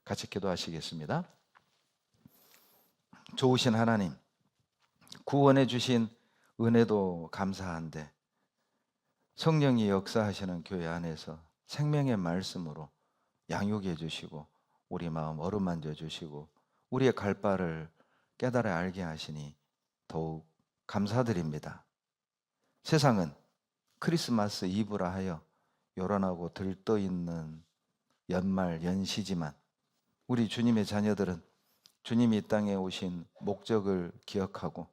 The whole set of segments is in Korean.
같이 기도하시겠습니다. 좋으신 하나님, 구원해 주신 은혜도 감사한데 성령이 역사하시는 교회 안에서 생명의 말씀으로 양육해 주시고 우리 마음 어루만져 주시고 우리의 갈 바를 깨달아 알게 하시니 더욱 감사드립니다. 세상은 크리스마스 이브라 하여 요란하고 들떠있는 연말 연시지만 우리 주님의 자녀들은 주님이 이 땅에 오신 목적을 기억하고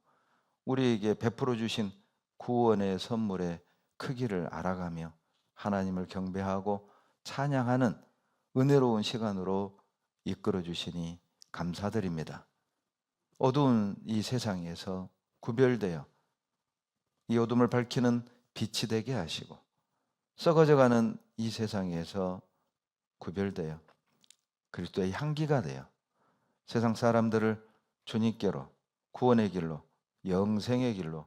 우리에게 베풀어 주신 구원의 선물의 크기를 알아가며 하나님을 경배하고 찬양하는 은혜로운 시간으로 이끌어 주시니 감사드립니다. 어두운 이 세상에서 구별되어 이 어둠을 밝히는 빛이 되게 하시고 썩어져가는 이 세상에서 구별되어 그리스도의 향기가 되어 세상 사람들을 주님께로 구원의 길로 영생의 길로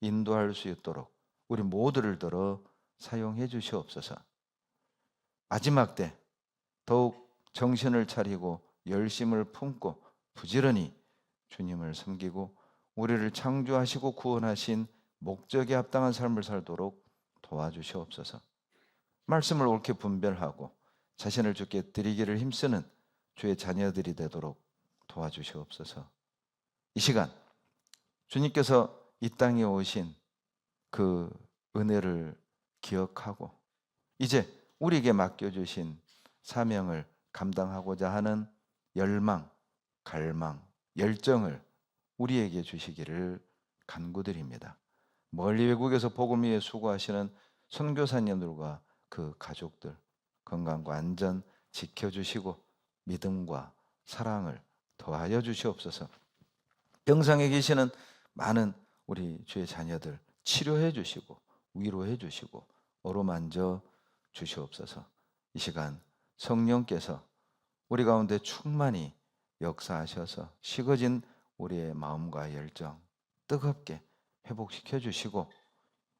인도할 수 있도록 우리 모두를 들어 사용해 주시옵소서. 마지막 때 더욱 정신을 차리고 열심을 품고 부지런히 주님을 섬기고 우리를 창조하시고 구원하신 목적에 합당한 삶을 살도록 도와주시옵소서. 말씀을 옳게 분별하고 자신을 주께 드리기를 힘쓰는 주의 자녀들이 되도록 도와주시옵소서. 이 시간 주님께서 이 땅에 오신 그 은혜를 기억하고 이제 우리에게 맡겨주신 사명을 감당하고자 하는 열망, 갈망, 열정을 우리에게 주시기를 간구드립니다. 멀리 외국에서 복음 위에 수고하시는 선교사님들과 그 가족들 건강과 안전 지켜주시고 믿음과 사랑을 더하여 주시옵소서. 병상에 계시는 많은 우리 주의 자녀들 치료해 주시고 위로해 주시고 어루만져 주시옵소서. 이 시간 성령께서 우리 가운데 충만히 역사하셔서 식어진 우리의 마음과 열정 뜨겁게 회복시켜 주시고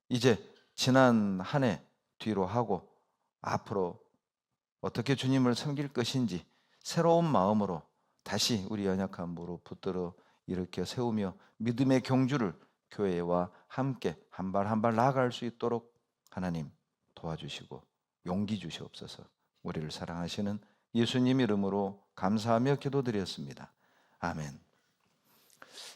이제 지난 한 해 뒤로 하고 앞으로 어떻게 주님을 섬길 것인지 새로운 마음으로 다시 우리 연약한 무릎 붙들어 일으켜 세우며 믿음의 경주를 교회와 함께 한 발 한 발 나아갈 수 있도록 하나님 도와주시고 용기 주시옵소서. 우리를 사랑하시는 예수님 이름으로 감사하며 기도드렸습니다. 아멘.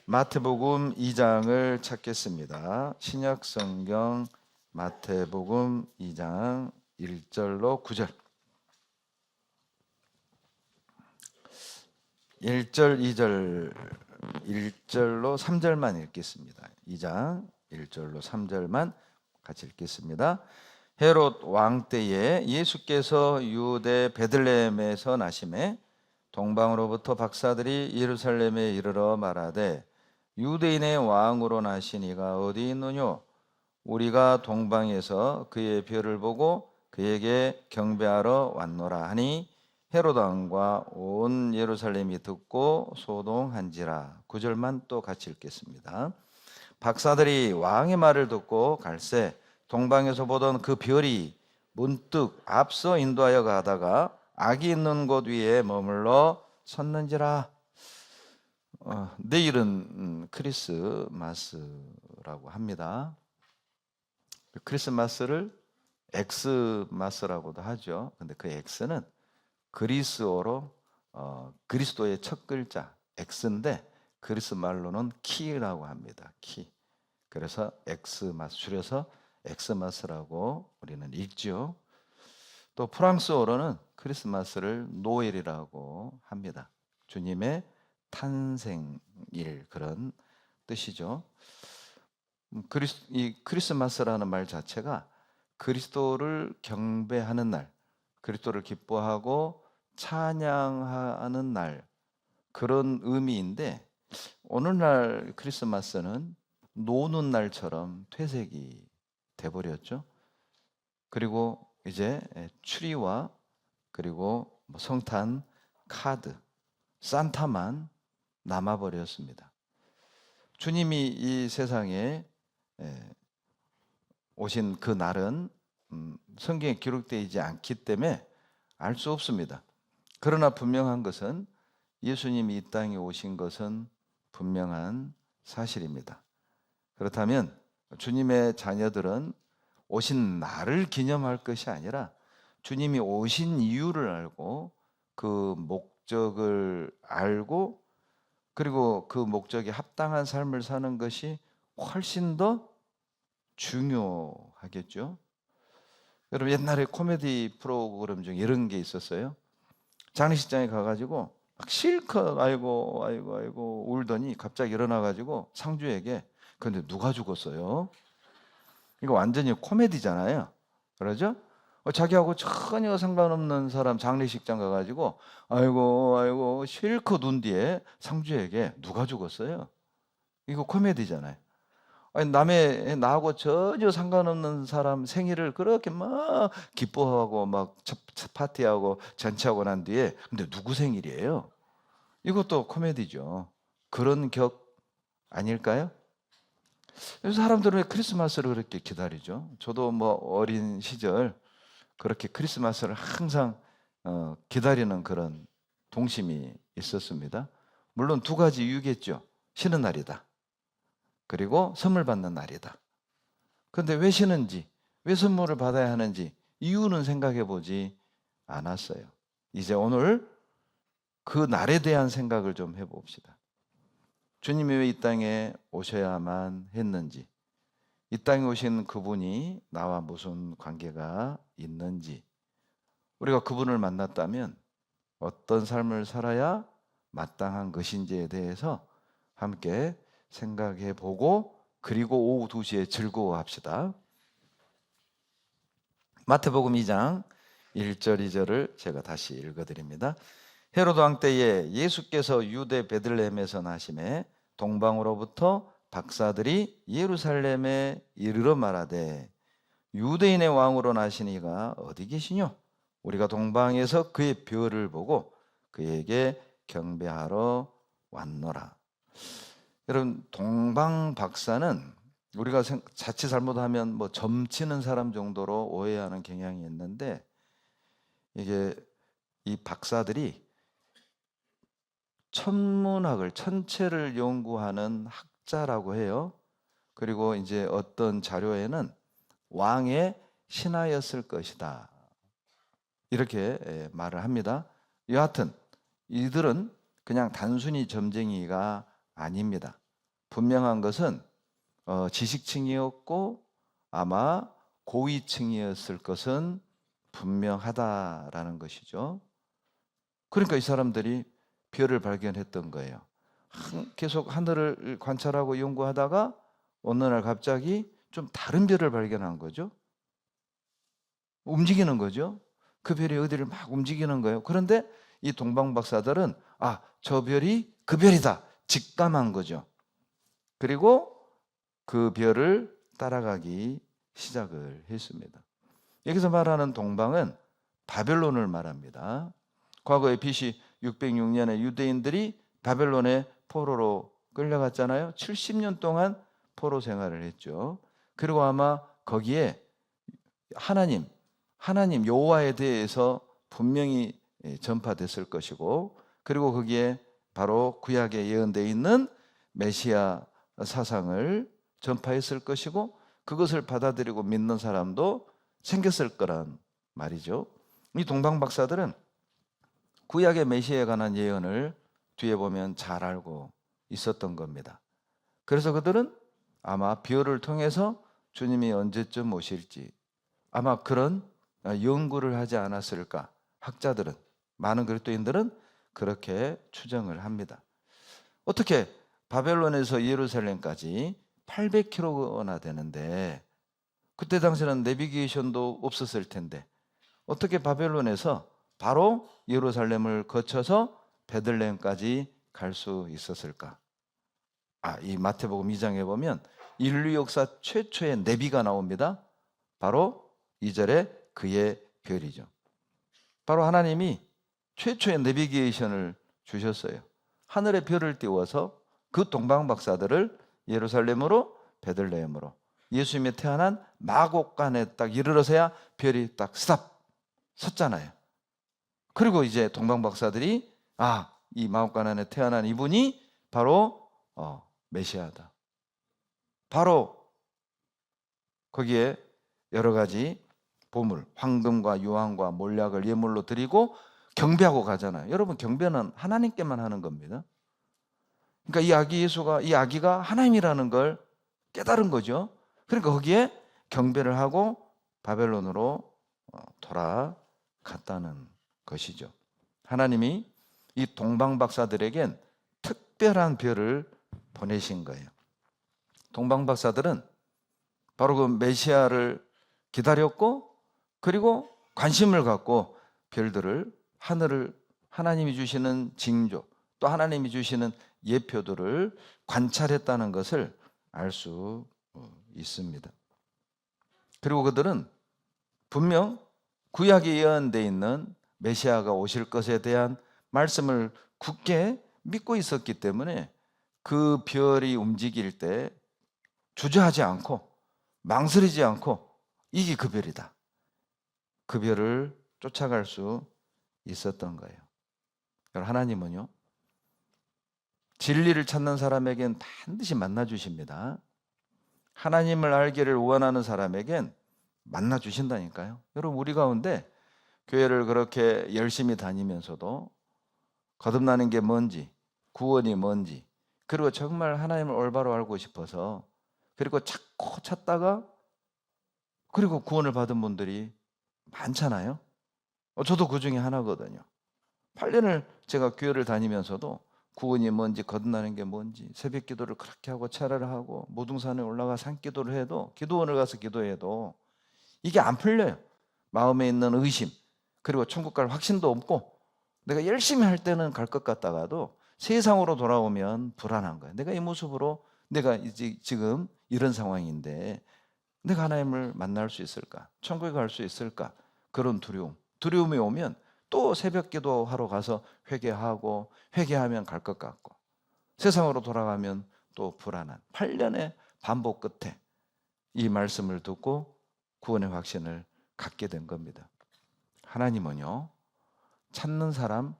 마태복음 2장을 찾겠습니다. 신약 성경 마태복음 2장 1절로 9절 1절, 2절, 1절로 3절만 읽겠습니다. 2장 1절로 3절만 같이 읽겠습니다. 헤롯 왕 때에 예수께서 유대 베들레헴에서 나심에 동방으로부터 박사들이 예루살렘에 이르러 말하되 유대인의 왕으로 나신 이가 어디 있느뇨? 우리가 동방에서 그의 별을 보고 그에게 경배하러 왔노라 하니 헤롯 왕과 온 예루살렘이 듣고 소동한지라. 9절만 또 같이 읽겠습니다. 박사들이 왕의 말을 듣고 갈새 동방에서 보던 그 별이 문득 앞서 인도하여 가다가 악이 있는 곳 위에 머물러 섰는지라. 내일은 크리스마스라고 합니다. 크리스마스를 엑스마스라고도 하죠. 근데 그 엑스는 그리스어로 그리스도의 첫 글자 엑스인데 그리스 말로는 키라고 합니다. 키. 그래서 엑스마스 줄여서 엑스마스라고 우리는 읽죠. 또 프랑스어로는 크리스마스를 노엘이라고 합니다. 주님의 탄생일 그런 뜻이죠. 이 크리스마스라는 말 자체가 그리스도를 경배하는 날, 그리스도를 기뻐하고 찬양하는 날 그런 의미인데 오늘날 크리스마스는 노는 날처럼 퇴색이 돼버렸죠. 그리고 이제 추리와 그리고 성탄, 카드, 산타만 남아버렸습니다. 주님이 이 세상에 오신 그 날은 성경에 기록되어 있지 않기 때문에 알 수 없습니다. 그러나 분명한 것은 예수님이 이 땅에 오신 것은 분명한 사실입니다. 그렇다면 주님의 자녀들은 오신 날을 기념할 것이 아니라 주님이 오신 이유를 알고 그 목적을 알고 그리고 그 목적에 합당한 삶을 사는 것이 훨씬 더 중요하겠죠. 여러분, 옛날에 코미디 프로그램 중에 이런 게 있었어요. 장례식장에 가가지고 막 실컷 아이고 울더니 갑자기 일어나가지고 상주에게 근데 누가 죽었어요? 이거 완전히 코미디잖아요. 그러죠? 자기하고 전혀 상관없는 사람 장례식장 가가지고 아이고 실컷 운 뒤에 상주에게 누가 죽었어요? 이거 코미디잖아요. 아니, 남의 나하고 전혀 상관없는 사람 생일을 그렇게 막 기뻐하고 막 파티하고 잔치하고 난 뒤에 근데 누구 생일이에요? 이것도 코미디죠. 그런 격 아닐까요? 그래서 사람들은 왜 크리스마스를 그렇게 기다리죠? 저도 뭐 어린 시절 그렇게 크리스마스를 항상 기다리는 그런 동심이 있었습니다. 물론 두 가지 이유겠죠. 쉬는 날이다. 그리고 선물 받는 날이다. 그런데 왜 쉬는지, 왜 선물을 받아야 하는지 이유는 생각해 보지 않았어요. 이제 오늘 그 날에 대한 생각을 좀 해봅시다. 주님이 왜 이 땅에 오셔야만 했는지, 이 땅에 오신 그분이 나와 무슨 관계가 있는지, 우리가 그분을 만났다면 어떤 삶을 살아야 마땅한 것인지에 대해서 함께 생각해 보고 그리고 오후 2시에 즐거워합시다. 마태복음 2장 1절 2절을 제가 다시 읽어드립니다. 헤로드 왕 때에 예수께서 유대 베들레헴에서 나심에 동방으로부터 박사들이 예루살렘에 이르러 말하되 유대인의 왕으로 나신 이가 어디 계시뇨? 우리가 동방에서 그의 별을 보고 그에게 경배하러 왔노라. 여러분, 동방 박사는 우리가 자칫 잘못하면 뭐 점치는 사람 정도로 오해하는 경향이 있는데 이게 이 박사들이 천문학을 천체를 연구하는 학자라고 해요. 그리고 이제 어떤 자료에는 왕의 신하였을 것이다 이렇게 말을 합니다. 여하튼 이들은 그냥 단순히 점쟁이가 아닙니다. 분명한 것은 지식층이었고 아마 고위층이었을 것은 분명하다라는 것이죠. 그러니까 이 사람들이 별을 발견했던 거예요. 계속 하늘을 관찰하고 연구하다가 어느 날 갑자기 좀 다른 별을 발견한 거죠. 움직이는 거죠. 그 별이 어디를 막 움직이는 거예요. 그런데 이 동방 박사들은 저 별이 그 별이다 직감한 거죠. 그리고 그 별을 따라가기 시작을 했습니다. 여기서 말하는 동방은 바벨론을 말합니다. 과거에 BC 606년에 유대인들이 바벨론의 포로로 끌려갔잖아요. 70년 동안 포로 생활을 했죠. 그리고 아마 거기에 하나님 여호와에 대해서 분명히 전파됐을 것이고 그리고 거기에 바로 구약에 예언되어 있는 메시아 사상을 전파했을 것이고 그것을 받아들이고 믿는 사람도 생겼을 거란 말이죠. 이 동방 박사들은 구약의 메시아에 관한 예언을 뒤에 보면 잘 알고 있었던 겁니다. 그래서 그들은 아마 별을 통해서 주님이 언제쯤 오실지 아마 그런 연구를 하지 않았을까. 학자들은, 많은 그리스도인들은 그렇게 추정을 합니다. 어떻게 바벨론에서 예루살렘까지 800km나 되는데 그때 당시에는 내비게이션도 없었을 텐데 어떻게 바벨론에서 바로 예루살렘을 거쳐서 베들레헴까지 갈 수 있었을까? 이 마태복음 2장에 보면 인류 역사 최초의 내비가 나옵니다. 바로 2절에 그의 별이죠. 바로 하나님이 최초의 내비게이션을 주셨어요. 하늘의 별을 띄워서 그 동방 박사들을 예루살렘으로 베들레헴으로 예수님이 태어난 마곡간에 딱 이르러서야 별이 딱 스탑 섰잖아요. 그리고 이제 동방박사들이 이 마옥간안에 태어난 이분이 바로 메시아다. 바로 거기에 여러 가지 보물, 황금과 유황과 몰약을 예물로 드리고 경배하고 가잖아요. 여러분, 경배는 하나님께만 하는 겁니다. 그러니까 이 아기 예수가, 이 아기가 하나님이라는 걸 깨달은 거죠. 그러니까 거기에 경배를 하고 바벨론으로 돌아갔다는 것이죠. 하나님이 이 동방박사들에겐 특별한 별을 보내신 거예요. 동방박사들은 바로 그 메시아를 기다렸고, 그리고 관심을 갖고 별들을, 하늘을, 하나님이 주시는 징조, 또 하나님이 주시는 예표들을 관찰했다는 것을 알 수 있습니다. 그리고 그들은 분명 구약에 예언되어 있는 메시아가 오실 것에 대한 말씀을 굳게 믿고 있었기 때문에 그 별이 움직일 때 주저하지 않고 망설이지 않고 이게 그 별이다, 그 별을 쫓아갈 수 있었던 거예요. 하나님은요, 진리를 찾는 사람에겐 반드시 만나 주십니다. 하나님을 알기를 원하는 사람에겐 만나 주신다니까요. 여러분, 우리 가운데 교회를 그렇게 열심히 다니면서도 거듭나는 게 뭔지, 구원이 뭔지, 그리고 정말 하나님을 올바로 알고 싶어서 그리고 찾고 찾다가 그리고 구원을 받은 분들이 많잖아요. 저도 그 중에 하나거든요. 8년을 제가 교회를 다니면서도 구원이 뭔지, 거듭나는 게 뭔지, 새벽 기도를 그렇게 하고 차례를 하고 모둥산에 올라가 산기도를 해도, 기도원을 가서 기도해도 이게 안 풀려요. 마음에 있는 의심, 그리고 천국 갈 확신도 없고, 내가 열심히 할 때는 갈 것 같다가도 세상으로 돌아오면 불안한 거예요. 내가 이 모습으로 내가 이제 지금 이런 상황인데 내가 하나님을 만날 수 있을까? 천국에 갈 수 있을까? 그런 두려움이 오면 또 새벽 기도하러 가서 회개하고, 회개하면 갈 것 같고, 세상으로 돌아가면 또 불안한 8년의 반복 끝에 이 말씀을 듣고 구원의 확신을 갖게 된 겁니다. 하나님은요, 찾는 사람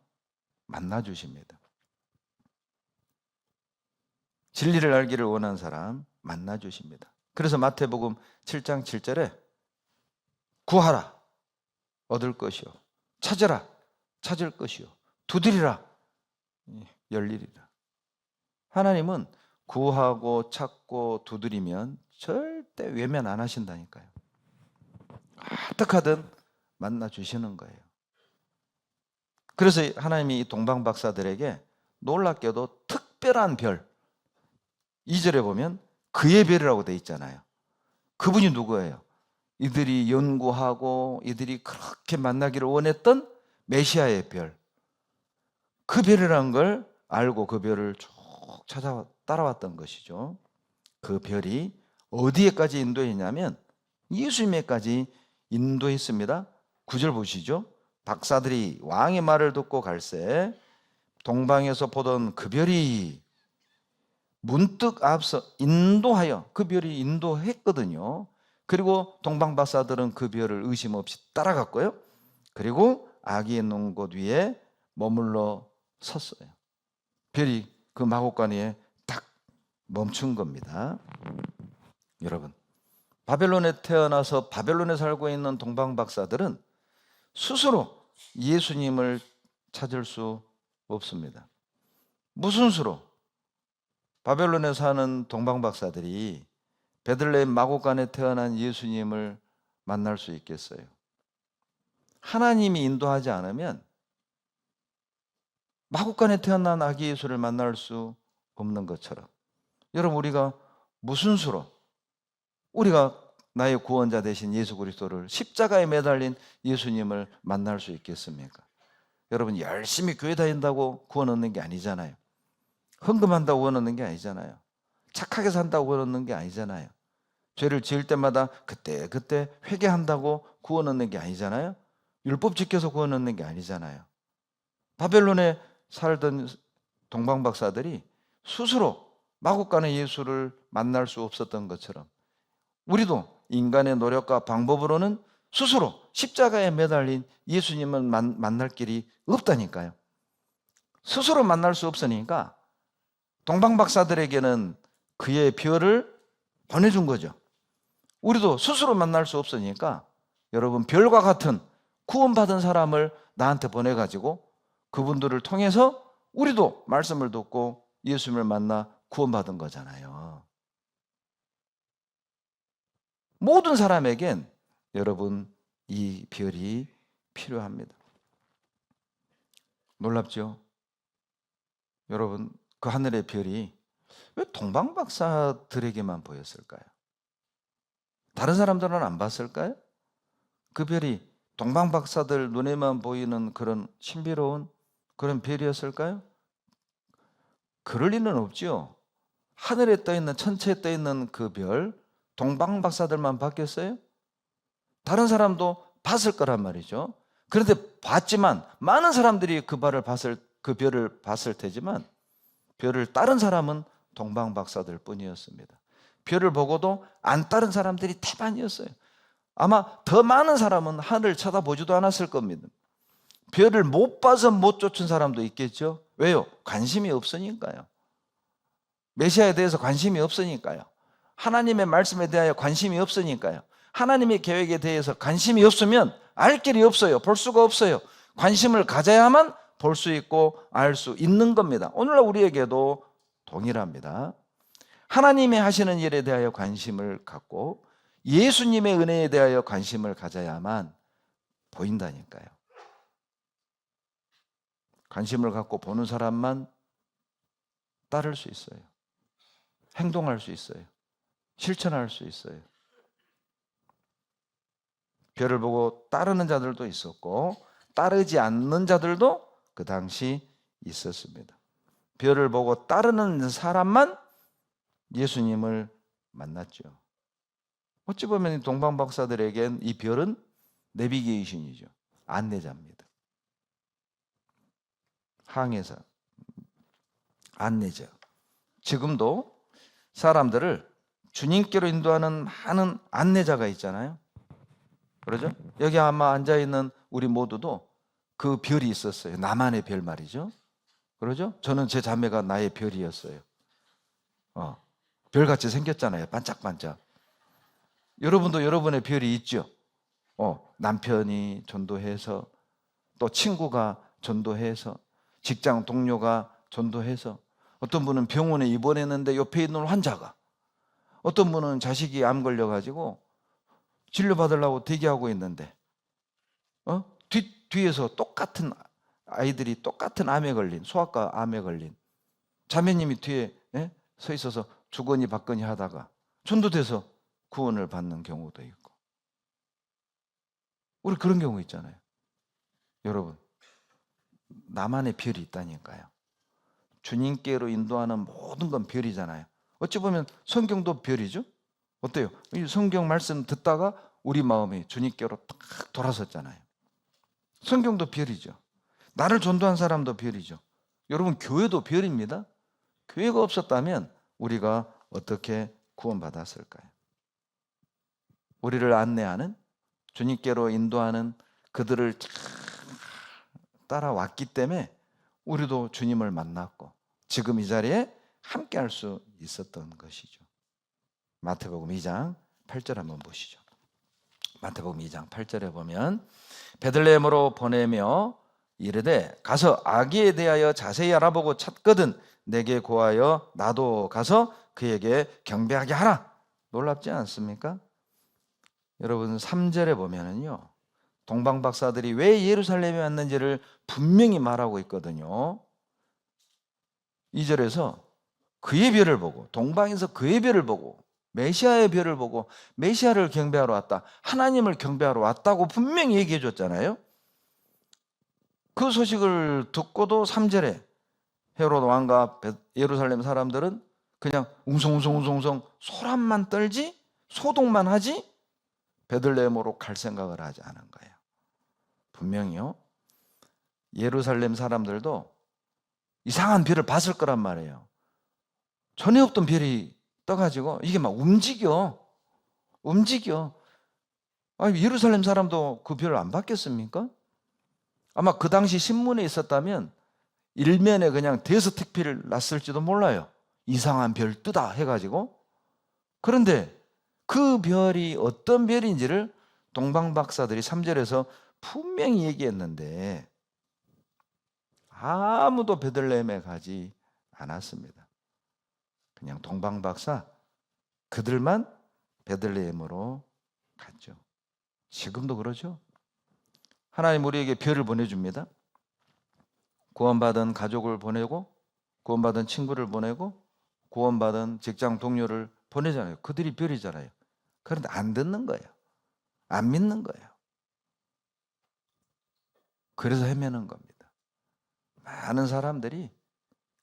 만나 주십니다. 진리를 알기를 원하는 사람 만나 주십니다. 그래서 마태복음 7장 7절에 구하라 얻을 것이요, 찾으라 찾을 것이요, 두드리라 열리리라. 하나님은 구하고 찾고 두드리면 절대 외면 안 하신다니까요. 어떻게든 만나 주시는 거예요. 그래서 하나님이 이 동방박사들에게 놀랍게도 특별한 별, 2절에 보면 그의 별이라고 돼 있잖아요. 그분이 누구예요? 이들이 연구하고 이들이 그렇게 만나기를 원했던 메시아의 별, 그 별이라는 걸 알고 그 별을 쭉 따라왔던 것이죠. 그 별이 어디에까지 인도했냐면 예수님에까지 인도했습니다. 9절 보시죠. 박사들이 왕의 말을 듣고 갈새 동방에서 보던 그 별이 문득 앞서 인도하여, 그 별이 인도했거든요. 그리고 동방박사들은 그 별을 의심 없이 따라갔고요. 그리고 아기의 놓은 곳 위에 머물러 섰어요. 별이 그 마곡간에 딱 멈춘 겁니다. 여러분, 바벨론에 태어나서 바벨론에 살고 있는 동방박사들은 스스로 예수님을 찾을 수 없습니다. 무슨 수로 바벨론에 사는 동방박사들이 베들레헴 마곡간에 태어난 예수님을 만날 수 있겠어요? 하나님이 인도하지 않으면 마곡간에 태어난 아기 예수를 만날 수 없는 것처럼, 여러분, 우리가 무슨 수로 우리가 나의 구원자 되신 예수 그리스도를, 십자가에 매달린 예수님을 만날 수 있겠습니까? 여러분, 열심히 교회 다닌다고 구원 얻는 게 아니잖아요. 헌금한다고 구원 얻는 게 아니잖아요. 착하게 산다고 구원 얻는 게 아니잖아요. 죄를 지을 때마다 그때 회개한다고 구원 얻는 게 아니잖아요. 율법 지켜서 구원 얻는 게 아니잖아요. 바벨론에 살던 동방박사들이 스스로 마곡간의 예수를 만날 수 없었던 것처럼 우리도 인간의 노력과 방법으로는 스스로 십자가에 매달린 예수님을 만날 길이 없다니까요. 스스로 만날 수 없으니까 동방박사들에게는 그의 별을 보내준 거죠. 우리도 스스로 만날 수 없으니까 여러분, 별과 같은 구원받은 사람을 나한테 보내가지고 그분들을 통해서 우리도 말씀을 듣고 예수님을 만나 구원받은 거잖아요. 모든 사람에겐 여러분, 이 별이 필요합니다. 놀랍죠? 여러분, 그 하늘의 별이 왜 동방박사들에게만 보였을까요? 다른 사람들은 안 봤을까요? 그 별이 동방박사들 눈에만 보이는 그런 신비로운 그런 별이었을까요? 그럴 리는 없죠. 하늘에 떠있는, 천체에 떠있는 그 별, 동방박사들만 봤겠어요? 다른 사람도 봤을 거란 말이죠. 그런데 봤지만 많은 사람들이 그 별을 봤을 테지만 별을 따른 사람은 동방박사들 뿐이었습니다. 별을 보고도 안 따른 사람들이 태반이었어요. 아마 더 많은 사람은 하늘을 쳐다보지도 않았을 겁니다. 별을 못 봐서 못 쫓은 사람도 있겠죠. 왜요? 관심이 없으니까요. 메시아에 대해서 관심이 없으니까요. 하나님의 말씀에 대하여 관심이 없으니까요. 하나님의 계획에 대해서 관심이 없으면 알 길이 없어요. 볼 수가 없어요. 관심을 가져야만 볼 수 있고 알 수 있는 겁니다. 오늘날 우리에게도 동일합니다. 하나님이 하시는 일에 대하여 관심을 갖고 예수님의 은혜에 대하여 관심을 가져야만 보인다니까요. 관심을 갖고 보는 사람만 따를 수 있어요. 행동할 수 있어요. 실천할 수 있어요. 별을 보고 따르는 자들도 있었고 따르지 않는 자들도 그 당시 있었습니다. 별을 보고 따르는 사람만 예수님을 만났죠. 어찌 보면 동방박사들에겐 이 별은 내비게이션이죠. 안내자입니다. 항해사, 안내자. 지금도 사람들을 주님께로 인도하는 많은 안내자가 있잖아요. 그러죠? 여기 아마 앉아있는 우리 모두도 그 별이 있었어요. 나만의 별 말이죠. 그러죠? 저는 제 자매가 나의 별이었어요. 별같이 생겼잖아요. 반짝반짝. 여러분도 여러분의 별이 있죠? 남편이 전도해서, 또 친구가 전도해서, 직장 동료가 전도해서, 어떤 분은 병원에 입원했는데 옆에 있는 환자가, 어떤 분은 자식이 암 걸려가지고 진료받으려고 대기하고 있는데 뒤에서 똑같은 아이들이 똑같은 암에 걸린, 소아과 암에 걸린 자매님이 뒤에 서 있어서 주거니 받거니 하다가 전도돼서 구원을 받는 경우도 있고. 우리 그런 경우 있잖아요. 여러분, 나만의 별이 있다니까요. 주님께로 인도하는 모든 건 별이잖아요. 어찌 보면 성경도 별이죠. 어때요? 이 성경 말씀 듣다가 우리 마음이 주님께로 딱 돌아섰잖아요. 성경도 별이죠. 나를 전도한 사람도 별이죠. 여러분, 교회도 별입니다. 교회가 없었다면 우리가 어떻게 구원받았을까요? 우리를 안내하는, 주님께로 인도하는 그들을 따라왔기 때문에 우리도 주님을 만났고 지금 이 자리에 함께 할 수 있었던 것이죠. 마태복음 2장 8절 한번 보시죠. 마태복음 2장 8절에 보면 베들레헴으로 보내며 이르되 가서 아기에 대하여 자세히 알아보고 찾거든 내게 고하여 나도 가서 그에게 경배하게 하라. 놀랍지 않습니까? 여러분, 3절에 보면은요, 동방박사들이 왜 예루살렘에 왔는지를 분명히 말하고 있거든요. 2절에서 그의 별을 보고, 동방에서 그의 별을 보고, 메시아의 별을 보고 메시아를 경배하러 왔다, 하나님을 경배하러 왔다고 분명히 얘기해 줬잖아요. 그 소식을 듣고도 3절에 헤롯 왕과 예루살렘 사람들은 그냥 웅성웅성웅성 소란만 떨지, 소동만 하지 베들레헴으로 갈 생각을 하지 않은 거예요. 분명히요, 예루살렘 사람들도 이상한 별을 봤을 거란 말이에요. 전에 없던 별이 떠가지고 이게 막 움직여. 예루살렘 사람도 그 별을 안 받겠습니까? 아마 그 당시 신문에 있었다면 일면에 그냥 대서특필을 났을지도 몰라요. 이상한 별 뜨다 해가지고. 그런데 그 별이 어떤 별인지를 동방박사들이 3절에서 분명히 얘기했는데 아무도 베들레헴에 가지 않았습니다. 그냥 동방박사 그들만 베들레헴으로 갔죠. 지금도 그러죠. 하나님 우리에게 별을 보내줍니다. 구원받은 가족을 보내고 구원받은 친구를 보내고 구원받은 직장 동료를 보내잖아요. 그들이 별이잖아요. 그런데 안 듣는 거예요. 안 믿는 거예요. 그래서 헤매는 겁니다. 많은 사람들이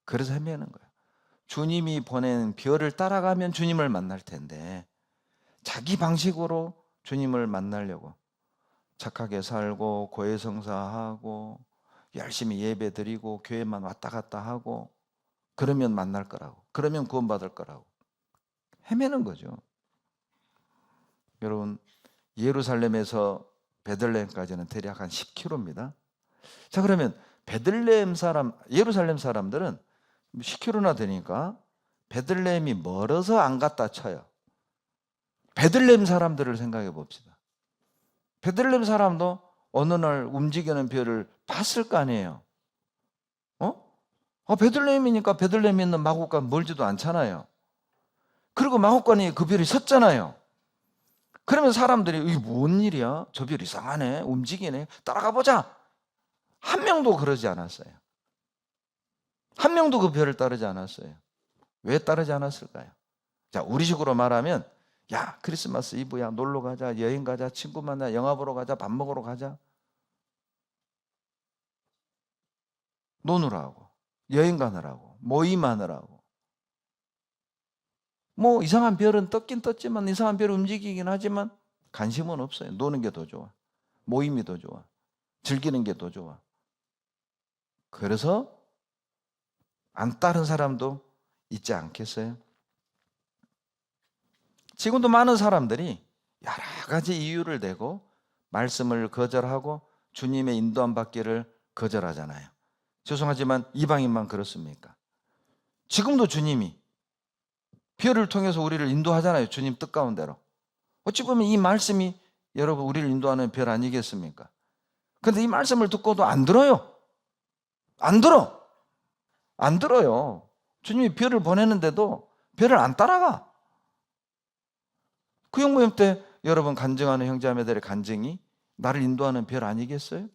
그래서 헤매는 거예요. 주님이 보낸 별을 따라가면 주님을 만날 텐데 자기 방식으로 주님을 만나려고 착하게 살고 고해성사하고 열심히 예배 드리고 교회만 왔다 갔다 하고 그러면 만날 거라고, 그러면 구원받을 거라고 헤매는 거죠. 여러분, 예루살렘에서 베들레헴까지는 대략 한 10km입니다. 자, 그러면 예루살렘 사람들은 10km나 되니까 베들레헴이 멀어서 안 갔다 쳐요. 베들레헴 사람들을 생각해 봅시다. 베들레헴 사람도 어느 날 움직이는 별을 봤을 거 아니에요. 베들레헴이니까 베들레헴에 있는 마곡간 멀지도 않잖아요. 그리고 마곡간에 그 별이 섰잖아요. 그러면 사람들이 이게 뭔 일이야? 저 별 이상하네, 움직이네, 따라가 보자. 한 명도 그러지 않았어요. 한 명도 그 별을 따르지 않았어요. 왜 따르지 않았을까요? 자, 우리식으로 말하면 야, 크리스마스 이브야, 놀러 가자, 여행 가자, 친구 만나, 영화 보러 가자, 밥 먹으러 가자. 노느라고, 여행 가느라고, 모임하느라고. 뭐 이상한 별은 떴긴 떴지만, 이상한 별 움직이긴 하지만 관심은 없어요. 노는 게 더 좋아, 모임이 더 좋아, 즐기는 게 더 좋아. 그래서 안 따른 사람도 있지 않겠어요? 지금도 많은 사람들이 여러 가지 이유를 대고 말씀을 거절하고 주님의 인도함 받기를 거절하잖아요. 죄송하지만 이방인만 그렇습니까? 지금도 주님이 별을 통해서 우리를 인도하잖아요. 주님 뜻 가운데로. 어찌 보면 이 말씀이 여러분 우리를 인도하는 별 아니겠습니까? 그런데 이 말씀을 듣고도 안 들어요. 안 들어요. 주님이 별을 보내는데도 별을 안 따라가. 구역 모임 때 여러분 간증하는 형제자매들의 간증이 나를 인도하는 별 아니겠어요?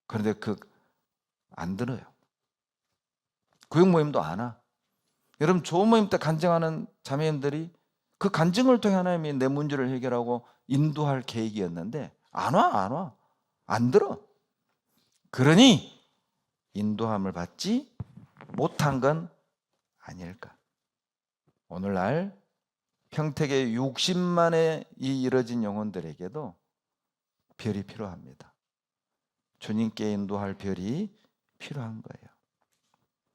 그런데 안 들어요. 구역 모임도 안 와. 여러분 좋은 모임 때 간증하는 자매님들이 그 간증을 통해 하나님이 내 문제를 해결하고 인도할 계획이었는데 안 와. 안 들어. 그러니 인도함을 받지 못한 건 아닐까. 오늘날 평택의 60만에 이르러진 영혼들에게도 별이 필요합니다. 주님께 인도할 별이 필요한 거예요.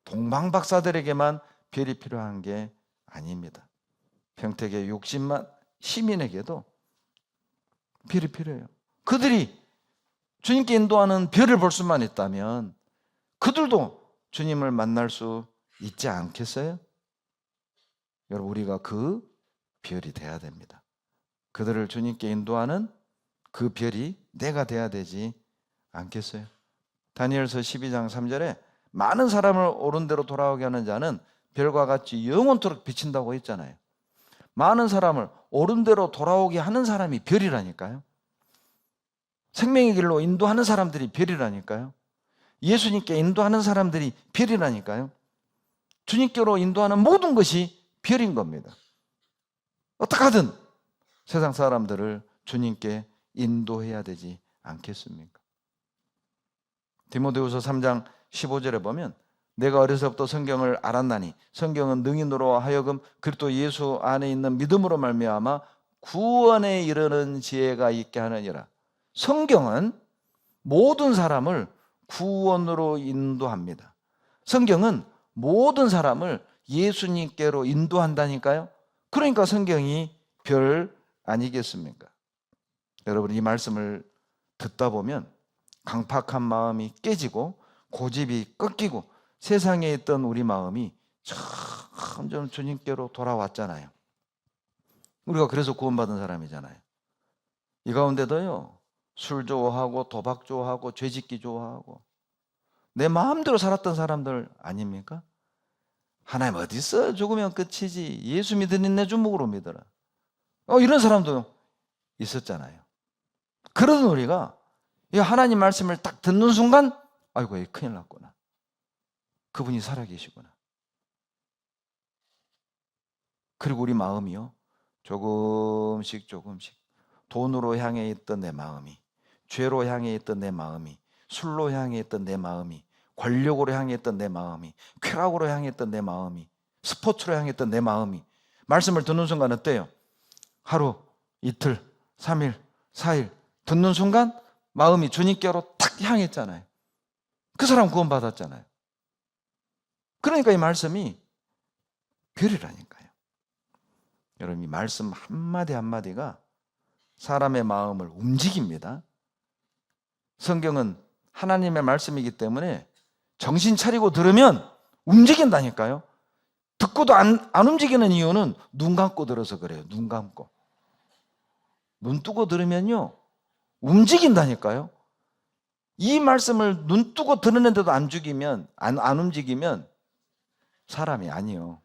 동방박사들에게만 별이 필요한 게 아닙니다. 평택의 60만 시민에게도 별이 필요해요. 그들이 주님께 인도하는 별을 볼 수만 있다면 그들도 주님을 만날 수 있지 않겠어요? 여러분, 우리가 그 별이 돼야 됩니다. 그들을 주님께 인도하는 그 별이 내가 돼야 되지 않겠어요? 다니엘서 12장 3절에 많은 사람을 옳은 대로 돌아오게 하는 자는 별과 같이 영원토록 비친다고 했잖아요. 많은 사람을 옳은 대로 돌아오게 하는 사람이 별이라니까요. 생명의 길로 인도하는 사람들이 별이라니까요. 예수님께 인도하는 사람들이 별이라니까요. 주님께로 인도하는 모든 것이 별인 겁니다. 어떻게 하든 세상 사람들을 주님께 인도해야 되지 않겠습니까? 디모데후서 3장 15절에 보면 내가 어려서부터 성경을 알았나니 성경은 능인으로 하여금 그리스도 예수 안에 있는 믿음으로 말미암아 구원에 이르는 지혜가 있게 하느니라. 성경은 모든 사람을 구원으로 인도합니다. 성경은 모든 사람을 예수님께로 인도한다니까요. 그러니까 성경이 별 아니겠습니까? 여러분, 이 말씀을 듣다 보면 강팍한 마음이 깨지고 고집이 꺾이고 세상에 있던 우리 마음이 점점 주님께로 돌아왔잖아요. 우리가 그래서 구원받은 사람이잖아요. 이 가운데도요, 술 좋아하고 도박 좋아하고 죄짓기 좋아하고 내 마음대로 살았던 사람들 아닙니까? 하나님 어디 있어? 죽으면 끝이지. 예수 믿으니 내 주먹으로 믿어라. 이런 사람도 있었잖아요. 그러던 우리가 이 하나님 말씀을 딱 듣는 순간 아이고, 큰일 났구나. 그분이 살아계시구나. 그리고 우리 마음이요, 조금씩 돈으로 향해 있던 내 마음이, 죄로 향해 있던 내 마음이, 술로 향해 있던 내 마음이, 권력으로 향해 있던 내 마음이, 쾌락으로 향해 있던 내 마음이, 스포츠로 향해 있던 내 마음이 말씀을 듣는 순간 어때요? 하루, 이틀, 3일, 4일 듣는 순간 마음이 주님께로 탁 향했잖아요. 그 사람 구원받았잖아요. 그러니까 이 말씀이 별이라니까요. 여러분, 이 말씀 한마디 한마디가 사람의 마음을 움직입니다. 성경은 하나님의 말씀이기 때문에 정신 차리고 들으면 움직인다니까요. 듣고도 안 움직이는 이유는 눈 감고 들어서 그래요. 눈 감고. 눈 뜨고 들으면요, 움직인다니까요. 이 말씀을 눈 뜨고 들었는데도 안 움직이면 사람이 아니요.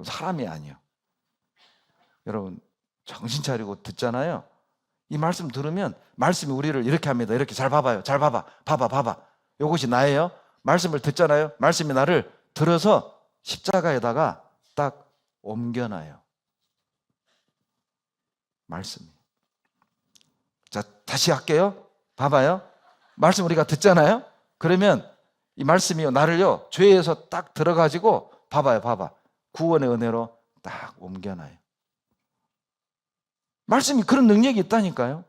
사람이 아니요. 여러분, 정신 차리고 듣잖아요. 이 말씀 들으면 말씀이 우리를 이렇게 합니다. 이렇게 잘 봐봐요. 잘 봐봐. 봐봐. 이것이 나예요. 말씀을 듣잖아요. 말씀이 나를 들어서 십자가에다가 딱 옮겨놔요. 말씀이. 자, 다시 할게요. 봐봐요. 말씀 우리가 듣잖아요. 그러면 이 말씀이요, 나를요, 죄에서 딱 들어가지고 봐봐. 구원의 은혜로 딱 옮겨놔요. 말씀이 그런 능력이 있다니까요.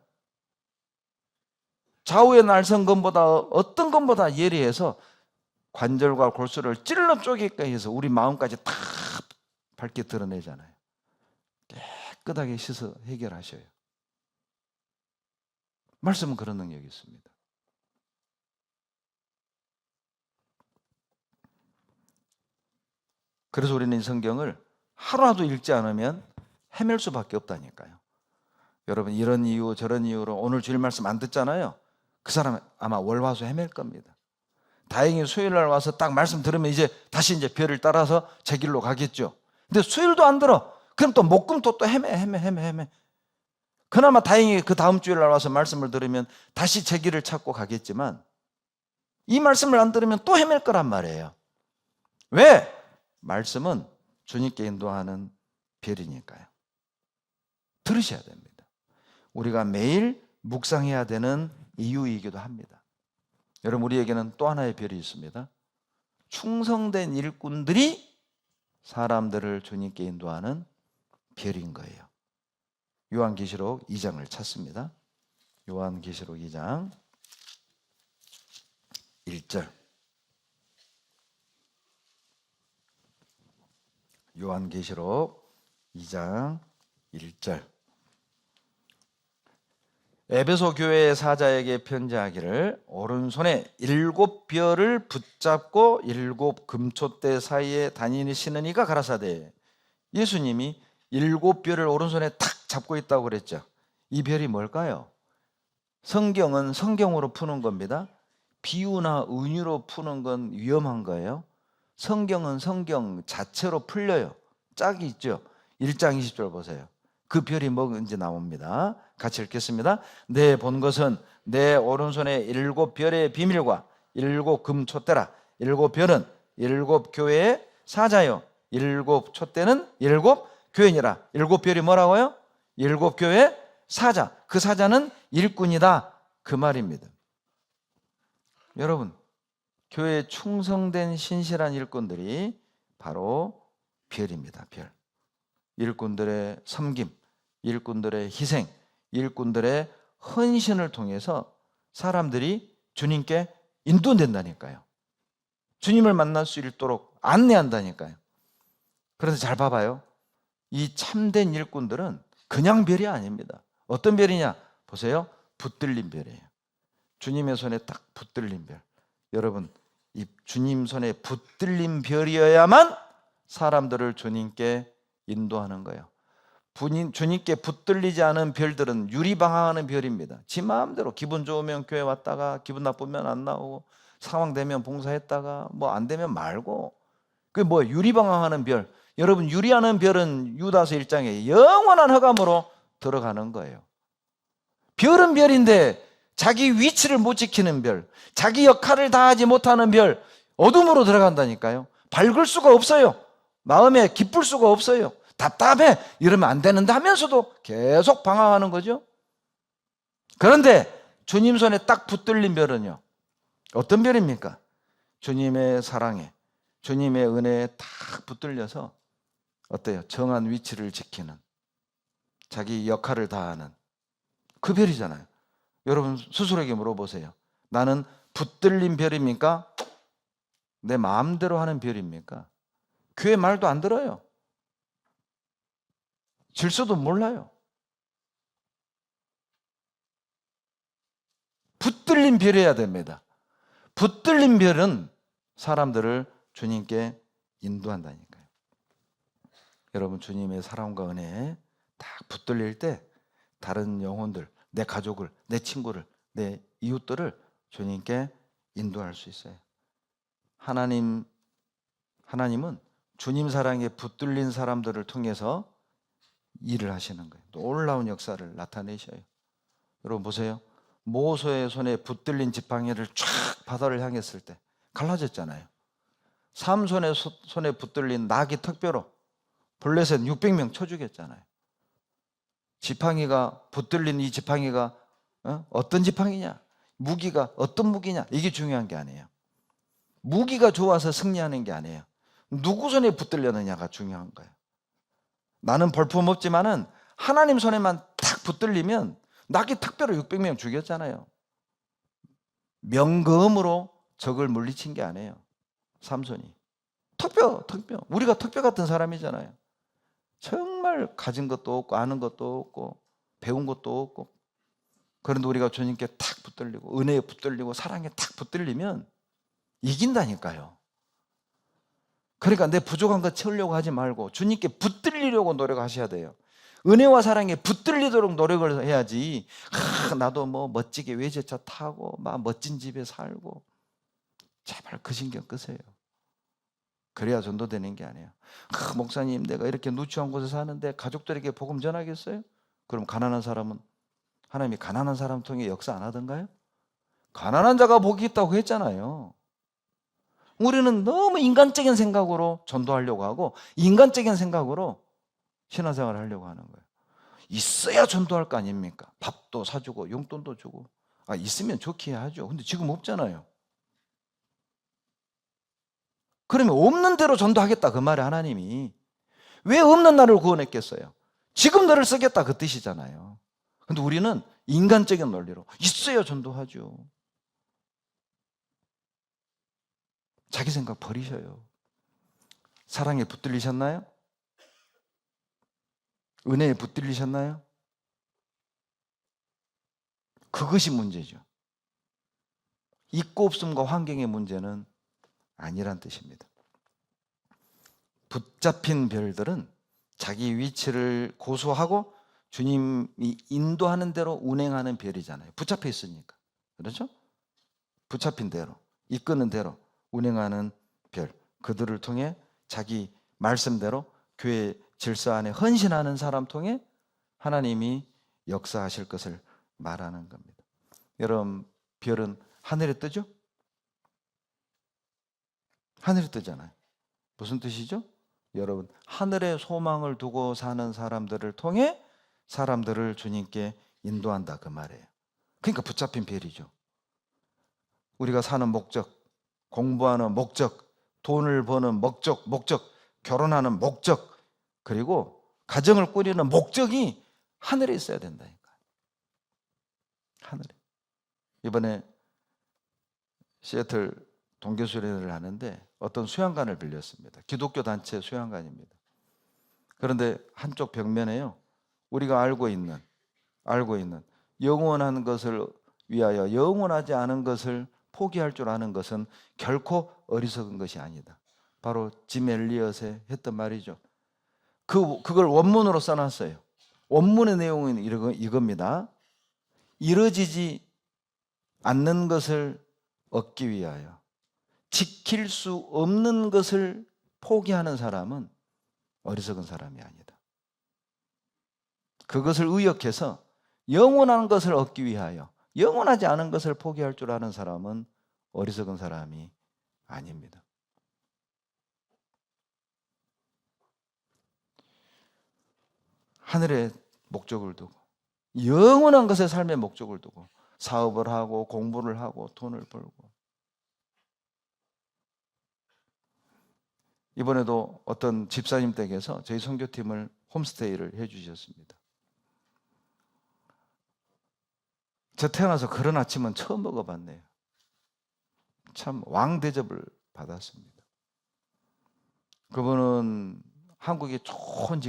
좌우의 날선검보다 어떤 것보다 예리해서 관절과 골수를 찔러 쪼개기까지 해서 우리 마음까지 다 밝게 드러내잖아요. 깨끗하게 씻어 해결하셔요. 말씀은 그런 능력이 있습니다. 그래서 우리는 이 성경을 하루라도 읽지 않으면 헤맬 수밖에 없다니까요. 여러분, 이런 이유 저런 이유로 오늘 주일 말씀 안 듣잖아요. 그 사람 아마 월화수 헤맬 겁니다. 다행히 수요일날 와서 딱 말씀 들으면 이제 다시 별을 따라서 제 길로 가겠죠. 근데 수요일도 안 들어. 그럼 또 목금토 또 헤매. 그나마 다행히 그 다음 주일날 와서 말씀을 들으면 다시 제 길을 찾고 가겠지만 이 말씀을 안 들으면 또 헤맬 거란 말이에요. 왜? 말씀은 주님께 인도하는 별이니까요. 들으셔야 됩니다. 우리가 매일 묵상해야 되는 이유이기도 합니다. 여러분, 우리에게는 또 하나의 별이 있습니다. 충성된 일꾼들이 사람들을 주님께 인도하는 별인 거예요. 요한계시록 2장을 찾습니다. 요한계시록 2장 1절. 요한계시록 2장 1절. 에베소 교회의 사자에게 편지하기를 오른손에 7별을 붙잡고 7 금촛대 사이에 다니시는 이가 가라사대. 예수님이 7별을 오른손에 탁 잡고 있다고 그랬죠. 이 별이 뭘까요? 성경은 성경으로 푸는 겁니다. 비유나 은유로 푸는 건 위험한 거예요. 성경은 성경 자체로 풀려요. 짝이 있죠. 1장 20절 보세요. 그 별이 뭔지 나옵니다. 같이 읽겠습니다. 내 본 것은 내 오른손에 7별의 비밀과 7 금촛대라. 7별은 7 교회의 사자요, 7 촛대는 7 교회니라. 7별이 뭐라고요? 7 교회의 사자. 그 사자는 일꾼이다, 그 말입니다. 여러분, 교회에 충성된 신실한 일꾼들이 바로 별입니다. 별. 일꾼들의 섬김, 일꾼들의 희생, 일꾼들의 헌신을 통해서 사람들이 주님께 인도된다니까요. 주님을 만날 수 있도록 안내한다니까요. 그래서 잘 봐봐요. 이 참된 일꾼들은 그냥 별이 아닙니다. 어떤 별이냐? 보세요. 붙들린 별이에요. 주님의 손에 딱 붙들린 별. 여러분, 이 주님 손에 붙들린 별이어야만 사람들을 주님께 인도하는 거예요. 주님께 붙들리지 않은 별들은 유리방황하는 별입니다. 지 마음대로 기분 좋으면 교회 왔다가 기분 나쁘면 안 나오고 상황 되면 봉사했다가 뭐 안 되면 말고, 그게 뭐 유리방황하는 별. 여러분, 유리하는 별은 유다서 1장에 영원한 흑암으로 들어가는 거예요. 별은 별인데 자기 위치를 못 지키는 별, 자기 역할을 다하지 못하는 별, 어둠으로 들어간다니까요. 밝을 수가 없어요. 마음에 기쁠 수가 없어요. 답답해, 이러면 안 되는데 하면서도 계속 방황하는 거죠. 그런데 주님 손에 딱 붙들린 별은요, 어떤 별입니까? 주님의 사랑에, 주님의 은혜에 딱 붙들려서 어때요? 정한 위치를 지키는, 자기 역할을 다하는 그 별이잖아요. 여러분 스스로에게 물어보세요. 나는 붙들린 별입니까? 내 마음대로 하는 별입니까? 교회 말도 안 들어요. 질서도 몰라요. 붙들린 별이어야 됩니다. 붙들린 별은 사람들을 주님께 인도한다니까요. 여러분, 주님의 사랑과 은혜에 딱 붙들릴 때 다른 영혼들, 내 가족을, 내 친구를, 내 이웃들을 주님께 인도할 수 있어요. 하나님은 주님 사랑에 붙들린 사람들을 통해서 일을 하시는 거예요. 놀라운 역사를 나타내셔요. 여러분 보세요. 모세의 손에 붙들린 지팡이를 쫙 바다를 향했을 때 갈라졌잖아요. 삼손의 손에 붙들린 나귀 턱뼈로 블레셋 600명 쳐 죽였잖아요. 지팡이가 붙들린 이 지팡이가 어떤 지팡이냐, 무기가 어떤 무기냐, 이게 중요한 게 아니에요. 무기가 좋아서 승리하는 게 아니에요. 누구 손에 붙들렸느냐가 중요한 거예요. 나는 볼품없지만은 하나님 손에만 탁 붙들리면 나귀 턱뼈로 600명 죽였잖아요. 명검으로 적을 물리친 게 아니에요. 삼손이 턱뼈. 우리가 턱뼈 같은 사람이잖아요. 정말 가진 것도 없고 아는 것도 없고 배운 것도 없고, 그런데 우리가 주님께 탁 붙들리고 은혜에 붙들리고 사랑에 탁 붙들리면 이긴다니까요. 그러니까 내 부족한 거 채우려고 하지 말고 주님께 붙들리려고 노력하셔야 돼요. 은혜와 사랑에 붙들리도록 노력을 해야지. 나도 뭐 멋지게 외제차 타고 막 멋진 집에 살고, 제발 그 신경 끄세요. 그래야 전도되는 게 아니에요. 목사님, 내가 이렇게 누추한 곳에 사는데 가족들에게 복음 전하겠어요? 그럼 가난한 사람은, 하나님이 가난한 사람 통해 역사 안 하던가요? 가난한 자가 복이 있다고 했잖아요. 우리는 너무 인간적인 생각으로 전도하려고 하고 인간적인 생각으로 신앙생활을 하려고 하는 거예요. 있어야 전도할 거 아닙니까? 밥도 사주고 용돈도 주고. 있으면 좋게 하죠. 근데 지금 없잖아요. 그러면 없는 대로 전도하겠다 그 말에 하나님이 왜 없는 나를 구원했겠어요? 지금 너를 쓰겠다 그 뜻이잖아요. 근데 우리는 인간적인 논리로 있어야 전도하죠. 자기 생각 버리셔요. 사랑에 붙들리셨나요? 은혜에 붙들리셨나요? 그것이 문제죠. 있고 없음과 환경의 문제는 아니란 뜻입니다. 붙잡힌 별들은 자기 위치를 고수하고 주님이 인도하는 대로 운행하는 별이잖아요. 붙잡혀 있으니까. 그렇죠? 붙잡힌 대로, 이끄는 대로 운행하는 별, 그들을 통해 자기 말씀대로 교회 질서 안에 헌신하는 사람 통해 하나님이 역사하실 것을 말하는 겁니다. 여러분, 별은 하늘에 뜨죠? 하늘에 뜨잖아요. 무슨 뜻이죠? 여러분, 하늘에 소망을 두고 사는 사람들을 통해 사람들을 주님께 인도한다 그 말이에요. 그러니까 붙잡힌 별이죠. 우리가 사는 목적, 공부하는 목적, 돈을 버는 목적, 결혼하는 목적, 그리고 가정을 꾸리는 목적이 하늘에 있어야 된다니까. 하늘에. 이번에 시애틀 동계수련회를 하는데 어떤 수양관을 빌렸습니다. 기독교 단체 수양관입니다. 그런데 한쪽 벽면에요, 우리가 알고 있는 알고 있는 영원한 것을 위하여 영원하지 않은 것을 포기할 줄 아는 것은 결코 어리석은 것이 아니다. 바로 짐 엘리엇의 했던 말이죠. 그걸 원문으로 써놨어요. 원문의 내용은 이겁니다. 이루어지지 않는 것을 얻기 위하여 지킬 수 없는 것을 포기하는 사람은 어리석은 사람이 아니다. 그것을 의역해서 영원한 것을 얻기 위하여 영원하지 않은 것을 포기할 줄 아는 사람은 어리석은 사람이 아닙니다. 하늘의 목적을 두고 영원한 것의 삶의 목적을 두고 사업을 하고 공부를 하고 돈을 벌고, 이번에도 어떤 집사님 댁에서 저희 선교팀을 홈스테이를 해주셨습니다. 저 태어나서 그런 아침은 처음 먹어봤네요. 참 왕대접을 받았습니다. 그분은 한국의 좋은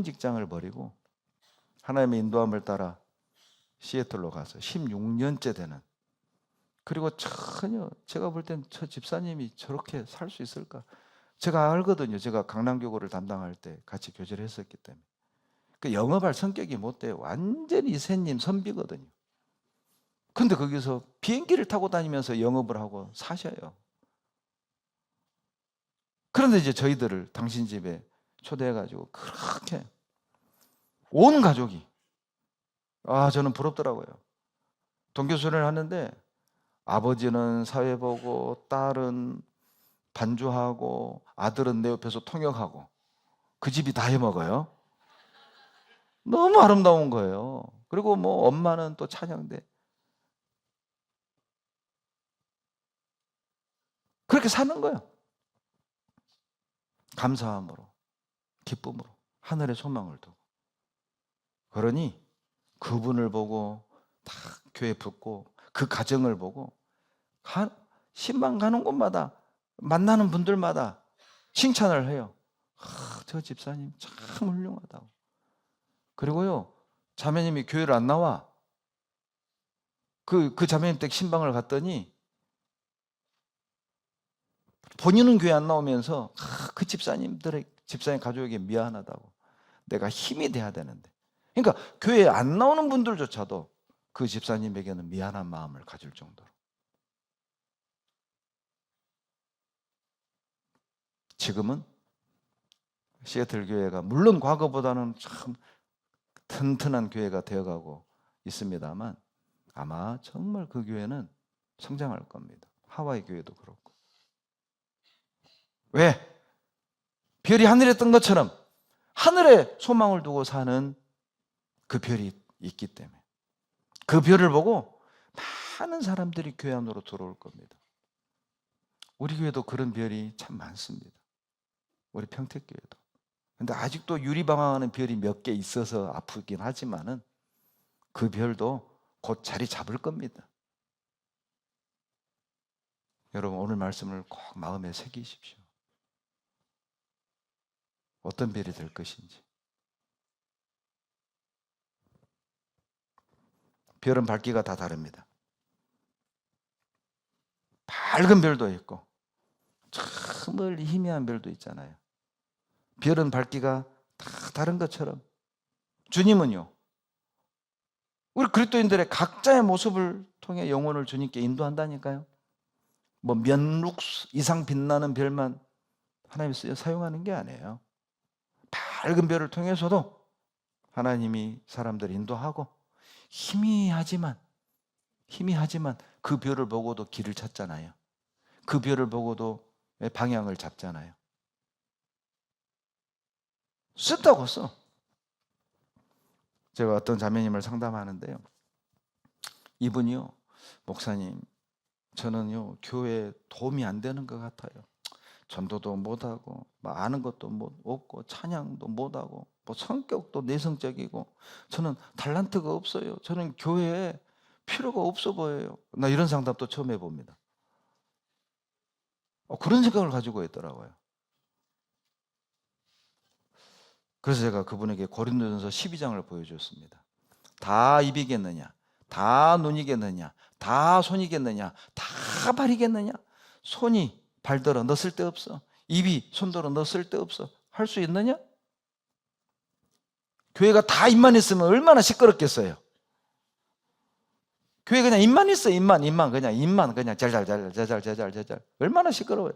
직장을 버리고 하나님의 인도함을 따라 시애틀로 가서 16년째 되는, 그리고 전혀 제가 볼 땐 저 집사님이 저렇게 살 수 있을까? 제가 알거든요. 제가 강남교구를 담당할 때 같이 교제를 했었기 때문에. 그 영업할 성격이 못 돼요. 완전히 새님 선비거든요. 근데 거기서 비행기를 타고 다니면서 영업을 하고 사셔요. 그런데 이제 저희들을 당신 집에 초대해가지고 그렇게 온 가족이, 저는 부럽더라고요. 동교수련을 하는데 아버지는 사회 보고 딸은 반주하고 아들은 내 옆에서 통역하고 그 집이 다 해먹어요. 너무 아름다운 거예요. 그리고 뭐 엄마는 또 찬양대. 그렇게 사는 거예요. 감사함으로, 기쁨으로, 하늘의 소망을 두고. 그러니 그분을 보고 다 교회 붙고 그 가정을 보고 신방 가는 곳마다 만나는 분들마다 칭찬을 해요. 저 집사님 참 훌륭하다고. 그리고요, 자매님이 교회를 안 나와. 그 자매님 댁 신방을 갔더니 본인은 교회 안 나오면서 그 집사님 가족에게 미안하다고. 내가 힘이 돼야 되는데. 그러니까 교회에 안 나오는 분들조차도 그 집사님에게는 미안한 마음을 가질 정도로. 지금은 시애틀 교회가 물론 과거보다는 참 튼튼한 교회가 되어가고 있습니다만 아마 정말 그 교회는 성장할 겁니다. 하와이 교회도 그렇고. 왜? 별이 하늘에 뜬 것처럼 하늘에 소망을 두고 사는 그 별이 있기 때문에 그 별을 보고 많은 사람들이 교회 안으로 들어올 겁니다. 우리 교회도 그런 별이 참 많습니다. 우리 평택교회도. 근데 아직도 유리방황하는 별이 몇 개 있어서 아프긴 하지만은 그 별도 곧 자리 잡을 겁니다. 여러분, 오늘 말씀을 꼭 마음에 새기십시오. 어떤 별이 될 것인지. 별은 밝기가 다 다릅니다. 밝은 별도 있고 저 멀리 희미한 별도 있잖아요. 별은 밝기가 다 다른 것처럼 주님은요, 우리 그리스도인들의 각자의 모습을 통해 영혼을 주님께 인도한다니까요. 뭐 몇 룩스 이상 빛나는 별만 하나님이 사용하는 게 아니에요. 밝은 별을 통해서도 하나님이 사람들을 인도하고 희미하지만 그 별을 보고도 길을 찾잖아요. 그 별을 보고도 방향을 잡잖아요. 쓴다고 써. 제가 어떤 자매님을 상담하는데요, 이분이요, 목사님, 저는요 교회에 도움이 안 되는 것 같아요. 전도도 못하고 아는 것도 없고 찬양도 못하고 성격도 내성적이고 저는 달란트가 없어요. 저는 교회에 필요가 없어 보여요. 나 이런 상담도 처음 해봅니다. 그런 생각을 가지고 있더라고요. 그래서 제가 그분에게 고린도전서 12장을 보여줬습니다. 다 입이겠느냐? 다 눈이겠느냐? 다 손이겠느냐? 다 발이겠느냐? 손이 발들어 너 쓸데없어. 입이 손들어 너 쓸데없어. 할 수 있느냐? 교회가 다 입만 있으면 얼마나 시끄럽겠어요. 교회 그냥 입만 있어. 입만 그냥 잘잘 얼마나 시끄러워요.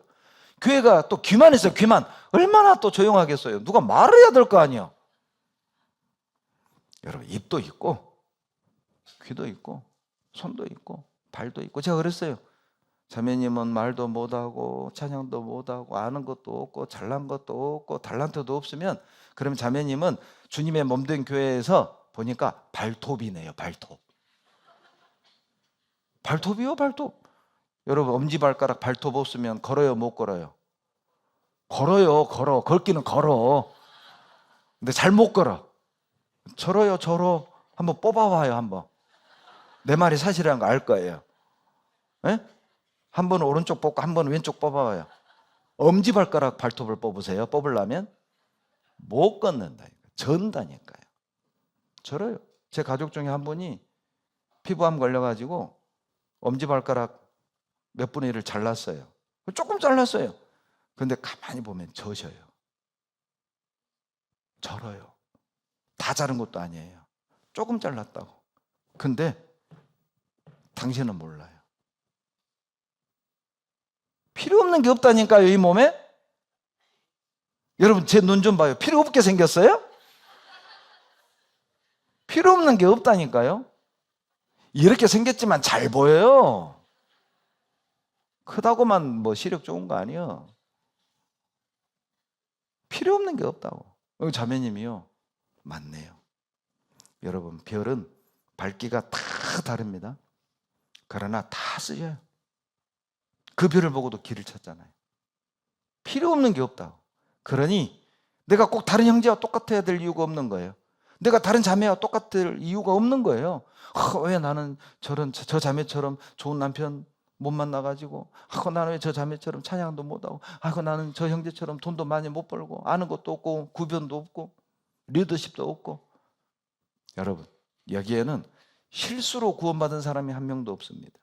교회가 또 귀만 있어. 귀만 얼마나 또 조용하겠어요. 누가 말을 해야 될 거 아니에요. 여러분, 입도 있고 귀도 있고 손도 있고 발도 있고. 제가 그랬어요. 자매님은 말도 못하고 찬양도 못하고 아는 것도 없고 잘난 것도 없고 달란트도 없으면, 그러면 자매님은 주님의 몸된 교회에서 보니까 발톱이네요. 발톱이요. 발톱. 여러분, 엄지발가락 발톱 없으면 걸어요, 못 걸어요? 걸어요. 걷기는 걸어. 근데 잘 못 걸어. 저러요. 한번 뽑아봐요. 한번. 내 말이 사실이라는 거 알 거예요. 에? 한 번은 오른쪽 뽑고 한 번은 왼쪽 뽑아봐요. 엄지발가락 발톱을 뽑으세요. 뽑으려면 못 걷는다니까요. 전다니까요. 저래요. 제 가족 중에 한 분이 피부암 걸려가지고 엄지발가락 몇 분의 1을 잘랐어요. 조금 잘랐어요. 근데 가만히 보면 젖어요. 절어요. 다 자른 것도 아니에요. 조금 잘랐다고. 근데 당신은 몰라요. 필요 없는 게 없다니까요, 이 몸에. 여러분, 제 눈 좀 봐요. 필요 없게 생겼어요? 필요 없는 게 없다니까요. 이렇게 생겼지만 잘 보여요. 크다고만 뭐 시력 좋은 거 아니에요. 필요 없는 게 없다고. 여기 자매님이요, 맞네요. 여러분, 별은 밝기가 다 다릅니다. 그러나 다 쓰여요. 그 별을 보고도 길을 찾잖아요. 필요 없는 게 없다고. 그러니 내가 꼭 다른 형제와 똑같아야 될 이유가 없는 거예요. 내가 다른 자매와 똑같을 이유가 없는 거예요. 왜 나는 저 자매처럼 좋은 남편 못 만나가지고, 나는 왜 저 자매처럼 찬양도 못하고, 나는 저 형제처럼 돈도 많이 못 벌고, 아는 것도 없고, 구변도 없고, 리더십도 없고. 여러분, 여기에는 실수로 구원받은 사람이 한 명도 없습니다.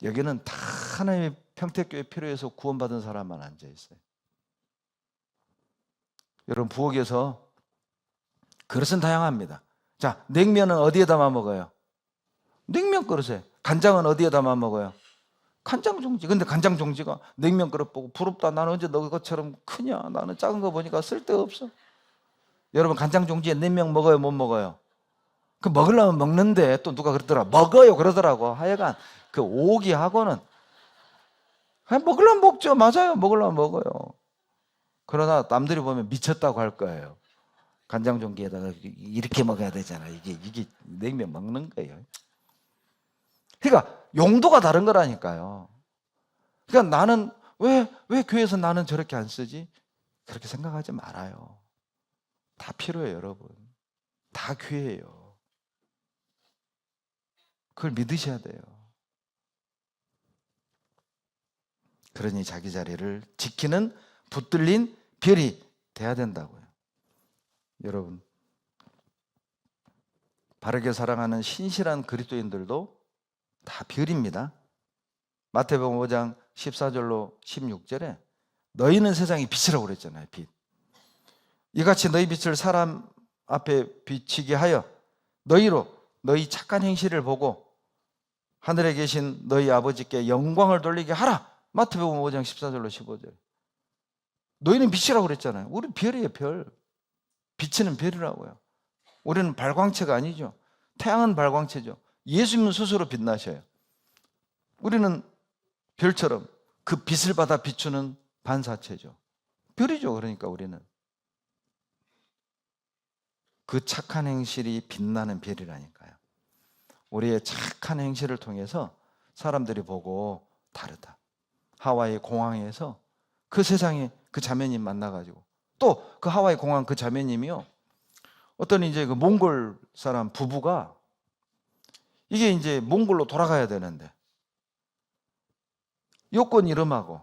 여기는 다 하나님의 평택교회 필요해서 구원받은 사람만 앉아있어요. 여러분, 부엌에서 그릇은 다양합니다. 자, 냉면은 어디에 담아 먹어요? 냉면 그릇에. 간장은 어디에 담아 먹어요? 간장 종지. 근데 간장 종지가 냉면 그릇 보고 부럽다. 나는 언제 너 것처럼 크냐? 나는 작은 거 보니까 쓸데없어. 여러분, 간장 종지에 냉면 먹어요, 못 먹어요? 그 먹으려면 먹는데 또 누가 그러더라. 먹어요 그러더라고. 하여간 그 오기하고는 그냥 먹으려면 먹죠. 맞아요. 먹으려면 먹어요. 그러나 남들이 보면 미쳤다고 할 거예요. 간장 종기에다가 이렇게 먹어야 되잖아. 이게 냉면 먹는 거예요. 그러니까 용도가 다른 거라니까요. 그러니까 나는 왜 교회에서 나는 저렇게 안 쓰지? 그렇게 생각하지 말아요. 다 필요해요, 여러분. 다 귀해요. 그걸 믿으셔야 돼요. 그러니 자기 자리를 지키는 붙들린 별이 돼야 된다고요. 여러분, 바르게 사랑하는 신실한 그리스도인들도 다 별입니다. 마태복음 5장 14절로 16절에 너희는 세상의 빛이라고 그랬잖아요. 빛. 이같이 너희 빛을 사람 앞에 비치게 하여 너희로 너희 착한 행실을 보고 하늘에 계신 너희 아버지께 영광을 돌리게 하라. 마태복음 5장 14절로 15절. 너희는 빛이라고 그랬잖아요. 우리 별이에요, 별. 비치는 별이라고요. 우리는 발광체가 아니죠. 태양은 발광체죠. 예수님은 스스로 빛나셔요. 우리는 별처럼 그 빛을 받아 비추는 반사체죠. 별이죠. 그러니까 우리는 그 착한 행실이 빛나는 별이라니까요. 우리의 착한 행실을 통해서 사람들이 보고 다르다. 하와이 공항에서 그 세상에 그 자매님 만나가지고, 또 그 하와이 공항 그 자매님이요, 어떤 이제 그 몽골 사람 부부가 이게 이제 몽골로 돌아가야 되는데 여권 이름하고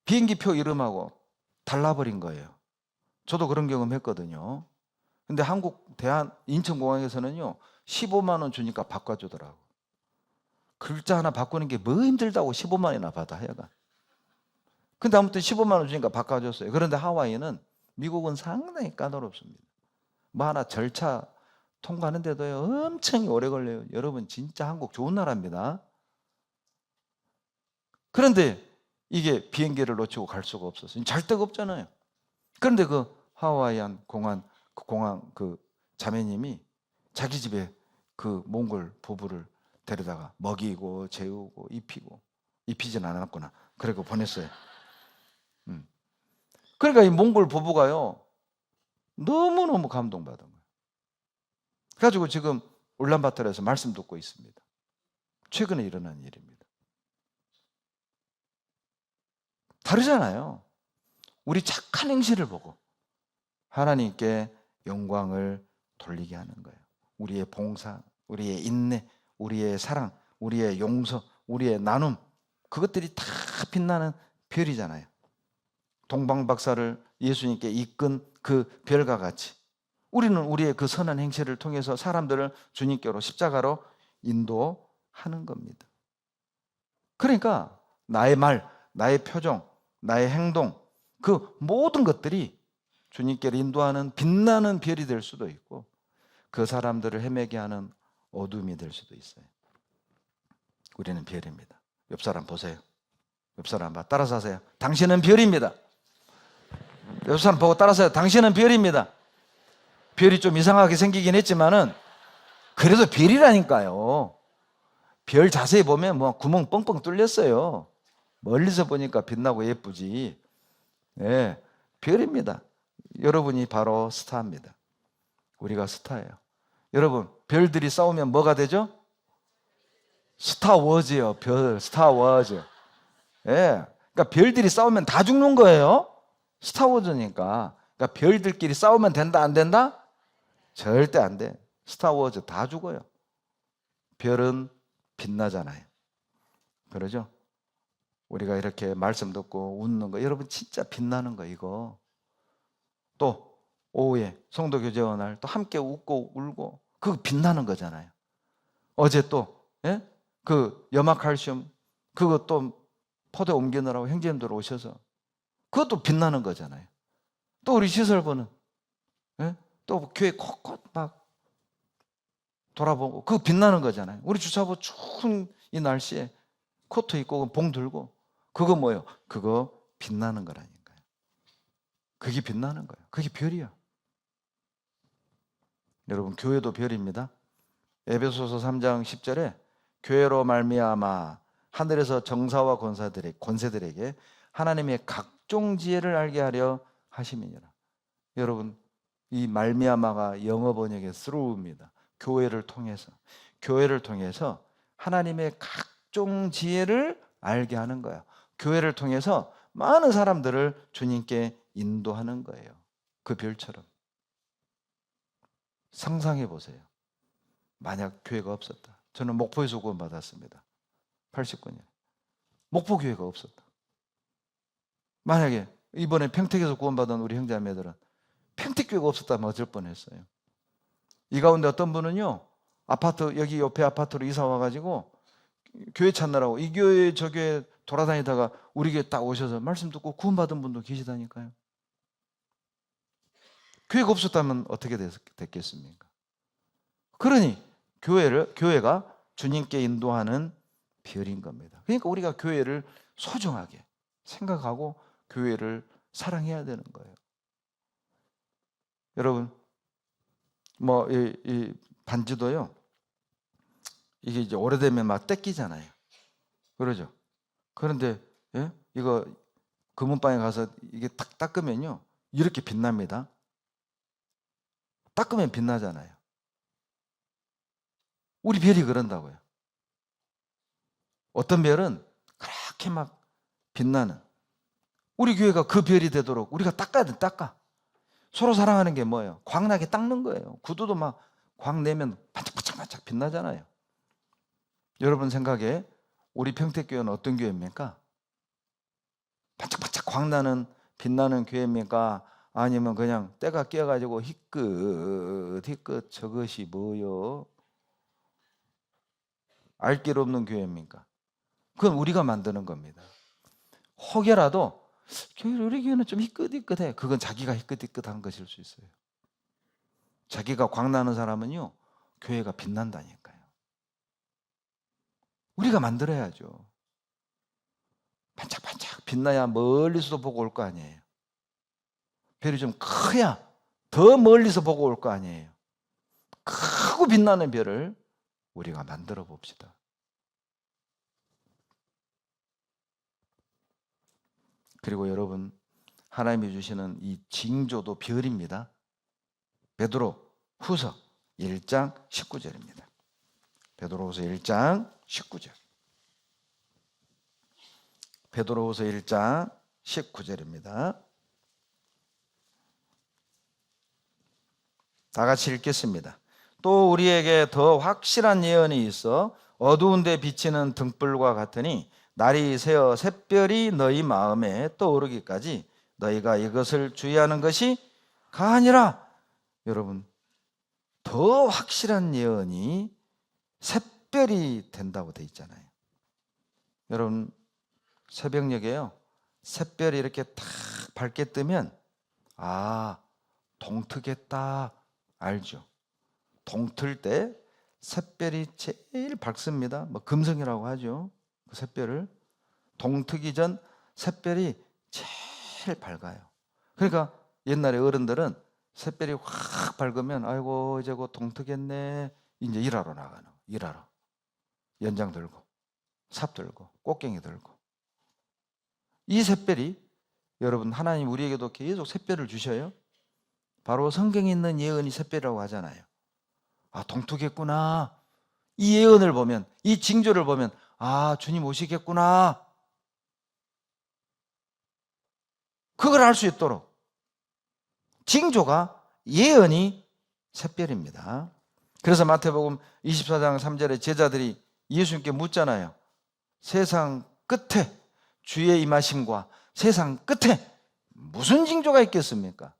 비행기표 이름하고 달라버린 거예요. 저도 그런 경험했거든요. 근데 한국 인천공항에서는요 15만 원 주니까 바꿔주더라고. 글자 하나 바꾸는 게 뭐 힘들다고 15만 원이나 받아 하여간. 근데 아무튼 15만 원 주니까 바꿔줬어요. 그런데 하와이는 미국은 상당히 까다롭습니다. 뭐 하나 절차 통과하는데도요 엄청 오래 걸려요. 여러분 진짜 한국 좋은 나라입니다. 그런데 이게 비행기를 놓치고 갈 수가 없었어요. 잘 데가 없잖아요. 그런데 그 하와이안 공항 그 자매님이 자기 집에 그 몽골 부부를 데려다가 먹이고 재우고 입히진 않았구나. 그리고 보냈어요. 그러니까 이 몽골 부부가요 너무너무 감동받은 거예요. 그래가지고 지금 울란바토르에서 말씀 듣고 있습니다. 최근에 일어난 일입니다. 다르잖아요. 우리 착한 행실을 보고 하나님께 영광을 돌리게 하는 거예요. 우리의 봉사, 우리의 인내, 우리의 사랑, 우리의 용서, 우리의 나눔, 그것들이 다 빛나는 별이잖아요. 동방박사를 예수님께 이끈 그 별과 같이 우리는 우리의 그 선한 행실을 통해서 사람들을 주님께로 십자가로 인도하는 겁니다. 그러니까 나의 말, 나의 표정, 나의 행동, 그 모든 것들이 주님께로 인도하는 빛나는 별이 될 수도 있고 그 사람들을 헤매게 하는 어둠이 될 수도 있어요. 우리는 별입니다. 옆 사람 보세요. 옆 사람 따라서 하세요. 당신은 별입니다. 옆 사람 보고 따라서 해요. 당신은 별입니다. 별이 좀 이상하게 생기긴 했지만은 그래도 별이라니까요. 별 자세히 보면 뭐 구멍 뻥뻥 뚫렸어요. 멀리서 보니까 빛나고 예쁘지. 네, 별입니다. 여러분이 바로 스타입니다. 우리가 스타예요. 여러분, 별들이 싸우면 뭐가 되죠? 스타워즈요. 별, 스타워즈. 예. 그러니까 별들이 싸우면 다 죽는 거예요. 스타워즈니까. 그러니까 별들끼리 싸우면 된다, 안 된다? 절대 안 돼. 스타워즈 다 죽어요. 별은 빛나잖아요. 그러죠? 우리가 이렇게 말씀 듣고 웃는 거, 여러분 진짜 빛나는 거 이거. 또 오후에 성도 교제원 날 또 함께 웃고 울고 그거 빛나는 거잖아요. 어제 또 그 염화칼슘 그거 또 포대 옮기느라고 형제님들 오셔서 그것도 빛나는 거잖아요. 또 우리 시설부는 또 교회 곳곳 막 돌아보고 그거 빛나는 거잖아요. 우리 주차부 추운 이 날씨에 코트 입고 봉 들고 그거 뭐예요? 그거 빛나는 거라니까요. 그게 빛나는 거예요. 그게 별이야. 여러분 교회도 별입니다. 에베소서 3장 10절에 교회로 말미암아 하늘에서 정사와 권세들에게 하나님의 각종 지혜를 알게 하려 하심이니라. 여러분 이 말미암아가 영어 번역의 through입니다. 교회를 통해서 하나님의 각종 지혜를 알게 하는 거예요. 교회를 통해서 많은 사람들을 주님께 인도하는 거예요. 그 별처럼. 상상해 보세요. 만약 교회가 없었다. 저는 목포에서 구원받았습니다. 89년. 목포 교회가 없었다. 만약에 이번에 평택에서 구원받은 우리 형제자매들은 평택교회가 없었다면 어쩔 뻔했어요. 이 가운데 어떤 분은요 아파트 여기 옆에 아파트로 이사 와가지고 교회 찾느라고 이 교회 저 교회 돌아다니다가 우리 교회 딱 오셔서 말씀 듣고 구원받은 분도 계시다니까요. 교회가 없었다면 어떻게 됐겠습니까? 그러니 교회가 주님께 인도하는 별인 겁니다. 그러니까 우리가 교회를 소중하게 생각하고 교회를 사랑해야 되는 거예요. 여러분 뭐 이 반지도요 이게 이제 오래되면 막 떼끼잖아요. 그러죠. 그런데 이거 금은방에 가서 이게 딱 닦으면요 이렇게 빛납니다. 닦으면 빛나잖아요. 우리 별이 그런다고요. 어떤 별은 그렇게 막 빛나는 우리 교회가 그 별이 되도록 우리가 닦아야 돼. 닦아. 서로 사랑하는 게 뭐예요? 광나게 닦는 거예요. 구두도 막 광 내면 반짝반짝 빛나잖아요. 여러분 생각에 우리 평택교회는 어떤 교회입니까? 반짝반짝 광나는 빛나는 교회입니까? 아니면 그냥 때가 끼어가지고 희끗 저것이 뭐요? 알 길 없는 교회입니까? 그건 우리가 만드는 겁니다. 혹여라도 우리 교회는 좀 희끗희끗해. 그건 자기가 희끗희끗한 것일 수 있어요. 자기가 광나는 사람은요, 교회가 빛난다니까요. 우리가 만들어야죠. 반짝반짝 빛나야 멀리서도 보고 올 거 아니에요. 별이 좀 커야 더 멀리서 보고 올 거 아니에요. 크고 빛나는 별을 우리가 만들어 봅시다. 그리고 여러분, 하나님이 주시는 이 징조도 별입니다. 베드로 후서 1장 19절입니다. 베드로후서 1장 19절. 베드로후서 1장 19절입니다. 다 같이 읽겠습니다. 또 우리에게 더 확실한 예언이 있어 어두운 데 비치는 등불과 같으니 날이 새어 샛별이 너희 마음에 떠오르기까지 너희가 이것을 주의하는 것이 가하니라. 여러분, 더 확실한 예언이 샛별이 된다고 돼 있잖아요. 여러분, 새벽녘에요, 샛별이 이렇게 탁 밝게 뜨면 동트겠다 알죠? 동틀 때 샛별이 제일 밝습니다. 뭐 금성이라고 하죠. 그 샛별을 동트기 전 샛별이 제일 밝아요. 그러니까 옛날에 어른들은 샛별이 확 밝으면 아이고 이제 곧 동트겠네. 이제 일하러 나가는 거. 일하러 연장 들고 삽 들고 꽃갱이 들고. 이 샛별이 여러분, 하나님 우리에게도 계속 샛별을 주셔요. 바로 성경에 있는 예언이 샛별이라고 하잖아요. 동트겠구나. 이 예언을 보면, 이 징조를 보면 주님 오시겠구나. 그걸 알 수 있도록 징조가, 예언이 샛별입니다. 그래서 마태복음 24장 3절에 제자들이 예수님께 묻잖아요. 세상 끝에 주의 임하심과 세상 끝에 무슨 징조가 있겠습니까?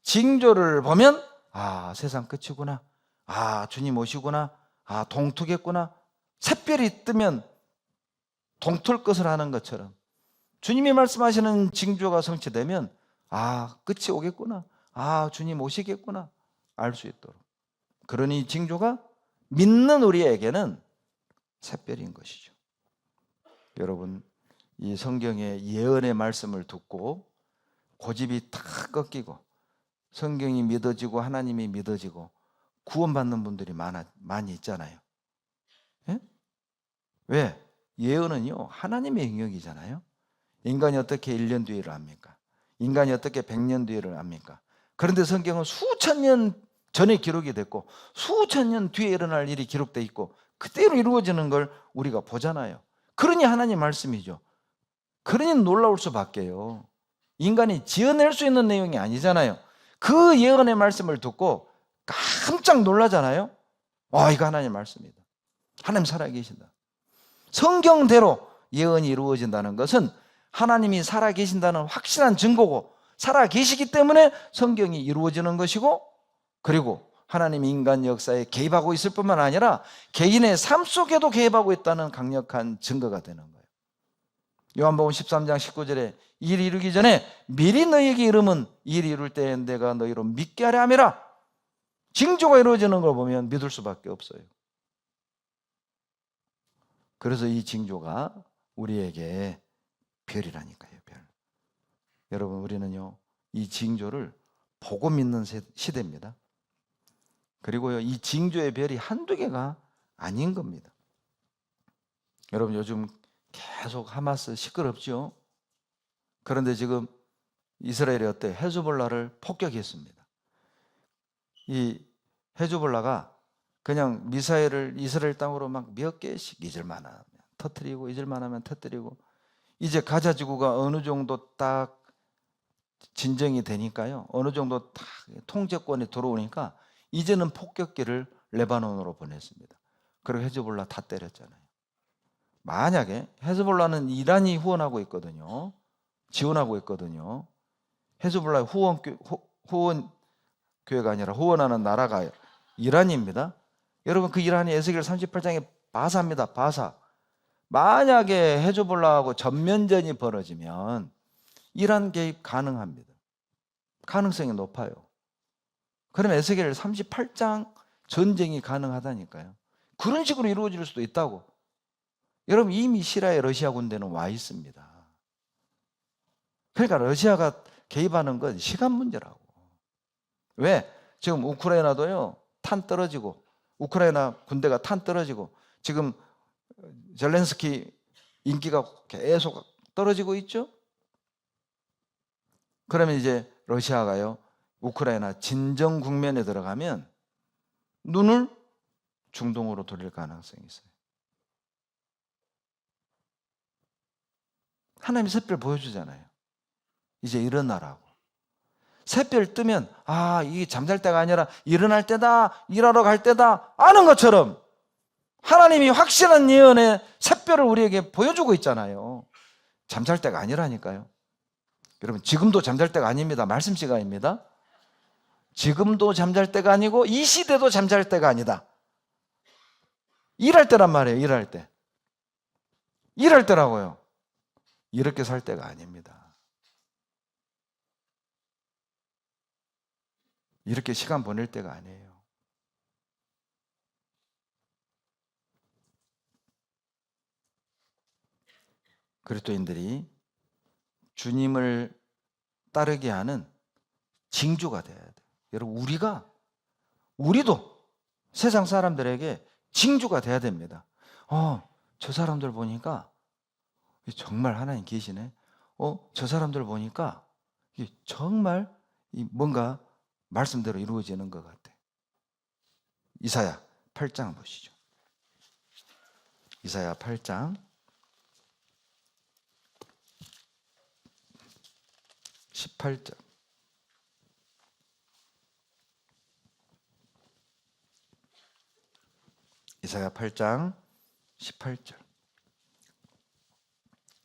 징조를 보면 세상 끝이구나. 주님 오시구나. 동트겠구나. 샛별이 뜨면 동틀 것을 하는 것처럼 주님이 말씀하시는 징조가 성취되면 끝이 오겠구나. 주님 오시겠구나. 알 수 있도록. 그러니 징조가 믿는 우리에게는 샛별인 것이죠. 여러분, 이 성경의 예언의 말씀을 듣고 고집이 탁 꺾이고 성경이 믿어지고 하나님이 믿어지고 구원받는 분들이 많이 있잖아요. 예? 왜? 예언은요, 하나님의 영역이잖아요. 인간이 어떻게 1년 뒤를 압니까? 인간이 어떻게 100년 뒤를 압니까? 그런데 성경은 수천 년 전에 기록이 됐고 수천 년 뒤에 일어날 일이 기록되어 있고 그대로 이루어지는 걸 우리가 보잖아요. 그러니 하나님 말씀이죠. 그러니 놀라울 수밖에요. 인간이 지어낼 수 있는 내용이 아니잖아요. 그 예언의 말씀을 듣고 깜짝 놀라잖아요. 이거 하나님 말씀이다. 하나님 살아계신다. 성경대로 예언이 이루어진다는 것은 하나님이 살아계신다는 확실한 증거고, 살아계시기 때문에 성경이 이루어지는 것이고, 그리고 하나님이 인간 역사에 개입하고 있을 뿐만 아니라 개인의 삶 속에도 개입하고 있다는 강력한 증거가 되는 거예요. 요한복음 13장 19절에 일 이루기 전에 미리 너희에게 이름은 일 이룰 때에 내가 너희로 믿게 하려 함이라. 징조가 이루어지는 걸 보면 믿을 수밖에 없어요. 그래서 이 징조가 우리에게 별이라니까요. 별. 여러분, 우리는요 이 징조를 보고 믿는 시대입니다. 그리고요 이 징조의 별이 한두 개가 아닌 겁니다. 여러분, 요즘 계속 하마스 시끄럽죠. 그런데 지금 이스라엘이 어때요? 헤즈볼라를 폭격했습니다. 이 헤즈볼라가 그냥 미사일을 이스라엘 땅으로 막 몇 개씩 잊을만 하면 터뜨리고 잊을만 하면 터뜨리고, 이제 가자 지구가 어느 정도 딱 진정이 되니까요, 어느 정도 딱 통제권이 들어오니까 이제는 폭격기를 레바논으로 보냈습니다. 그리고 헤즈볼라 다 때렸잖아요. 만약에 헤즈볼라는 이란이 후원하고 있거든요. 지원하고 있거든요. 헤즈볼라의 후원 교회가 아니라 후원하는 나라가 이란입니다. 여러분, 그 이란이 에스겔 38장에 바사입니다. 바사. 만약에 헤즈볼라하고 전면전이 벌어지면 이란 개입 가능합니다. 가능성이 높아요. 그러면 에스겔 38장 전쟁이 가능하다니까요. 그런 식으로 이루어질 수도 있다고. 여러분, 이미 시리아의 러시아 군대는 와 있습니다. 그러니까 러시아가 개입하는 건 시간 문제라고. 왜? 지금 우크라이나도요, 탄 떨어지고, 우크라이나 군대가 탄 떨어지고, 지금 젤렌스키 인기가 계속 떨어지고 있죠? 그러면 이제 러시아가요, 우크라이나 진정 국면에 들어가면 눈을 중동으로 돌릴 가능성이 있어요. 하나님이 샛별 보여주잖아요. 이제 일어나라고. 샛별 뜨면 이게 잠잘 때가 아니라 일어날 때다, 일하러 갈 때다 아는 것처럼 하나님이 확실한 예언의 샛별을 우리에게 보여주고 있잖아요. 잠잘 때가 아니라니까요. 여러분, 지금도 잠잘 때가 아닙니다. 말씀 시간입니다. 지금도 잠잘 때가 아니고 이 시대도 잠잘 때가 아니다. 일할 때란 말이에요. 일할 때. 일할 때라고요. 이렇게 살 때가 아닙니다. 이렇게 시간 보낼 때가 아니에요. 그리스도인들이 주님을 따르게 하는 징조가 돼야 돼요. 여러분, 우리도 세상 사람들에게 징조가 돼야 됩니다. 저 사람들 보니까 정말 하나님 계시네. 저 사람들 보니까 정말 뭔가 말씀대로 이루어지는 것 같아. 이사야 8장 보시죠. 이사야 8장 18절. 이사야 8장 18절.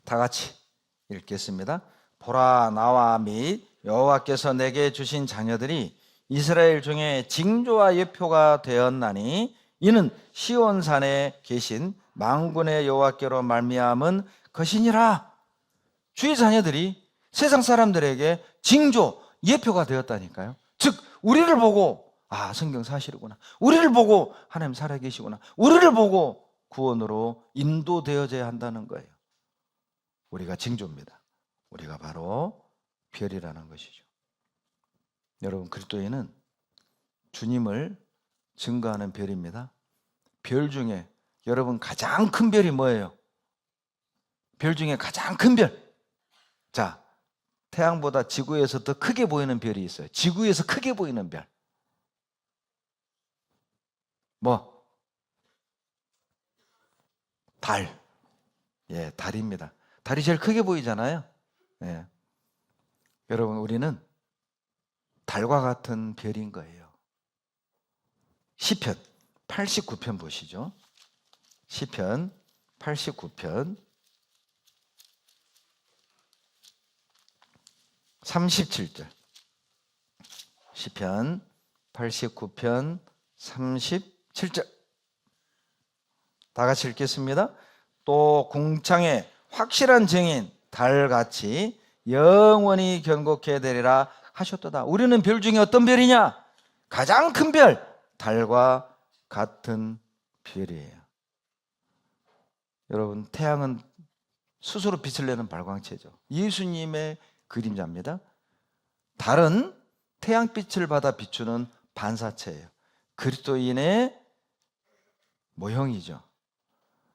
다 같이 읽겠습니다. 보라, 나와 및 여호와께서 내게 주신 자녀들이 이스라엘 중에 징조와 예표가 되었나니 이는 시온산에 계신 만군의 여호와께로 말미암은 것이니라. 주의 자녀들이 세상 사람들에게 징조, 예표가 되었다니까요. 즉 우리를 보고 성경 사실이구나, 우리를 보고 하나님 살아계시구나, 우리를 보고 구원으로 인도되어져야 한다는 거예요. 우리가 징조입니다. 우리가 바로 별이라는 것이죠. 여러분, 그리스도인은 주님을 증거하는 별입니다. 별 중에 여러분 가장 큰 별이 뭐예요? 별 중에 가장 큰 별. 자, 태양보다 지구에서 더 크게 보이는 별이 있어요. 지구에서 크게 보이는 별. 달. 달입니다. 달이 제일 크게 보이잖아요. 여러분, 우리는 달과 같은 별인 거예요. 시편 89편 보시죠. 시편 89편 37절. 시편 89편 37절. 다 같이 읽겠습니다. 또 궁창의 확실한 증인 달같이 영원히 견고케 되리라 하셨도다. 우리는 별 중에 어떤 별이냐? 가장 큰 별, 달과 같은 별이에요. 여러분, 태양은 스스로 빛을 내는 발광체죠. 예수님의 그림자입니다. 달은 태양빛을 받아 비추는 반사체예요. 그리스도인의 모형이죠.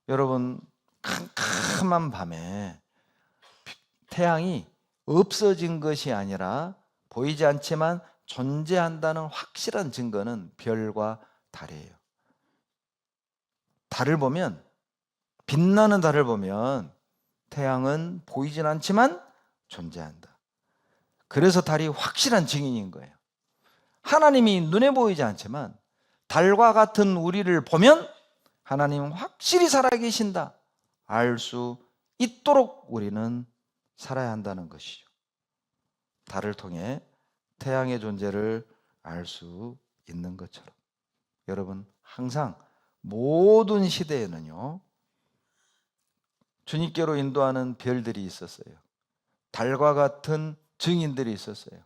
여러분, 캄캄한 밤에 태양이 없어진 것이 아니라 보이지 않지만 존재한다는 확실한 증거는 별과 달이에요. 달을 보면, 빛나는 달을 보면 태양은 보이진 않지만 존재한다. 그래서 달이 확실한 증인인 거예요. 하나님이 눈에 보이지 않지만 달과 같은 우리를 보면 하나님은 확실히 살아계신다 알 수 있도록 우리는 살아야 한다는 것이죠. 달을 통해 태양의 존재를 알 수 있는 것처럼 여러분 항상 모든 시대에는요 주님께로 인도하는 별들이 있었어요. 달과 같은 증인들이 있었어요.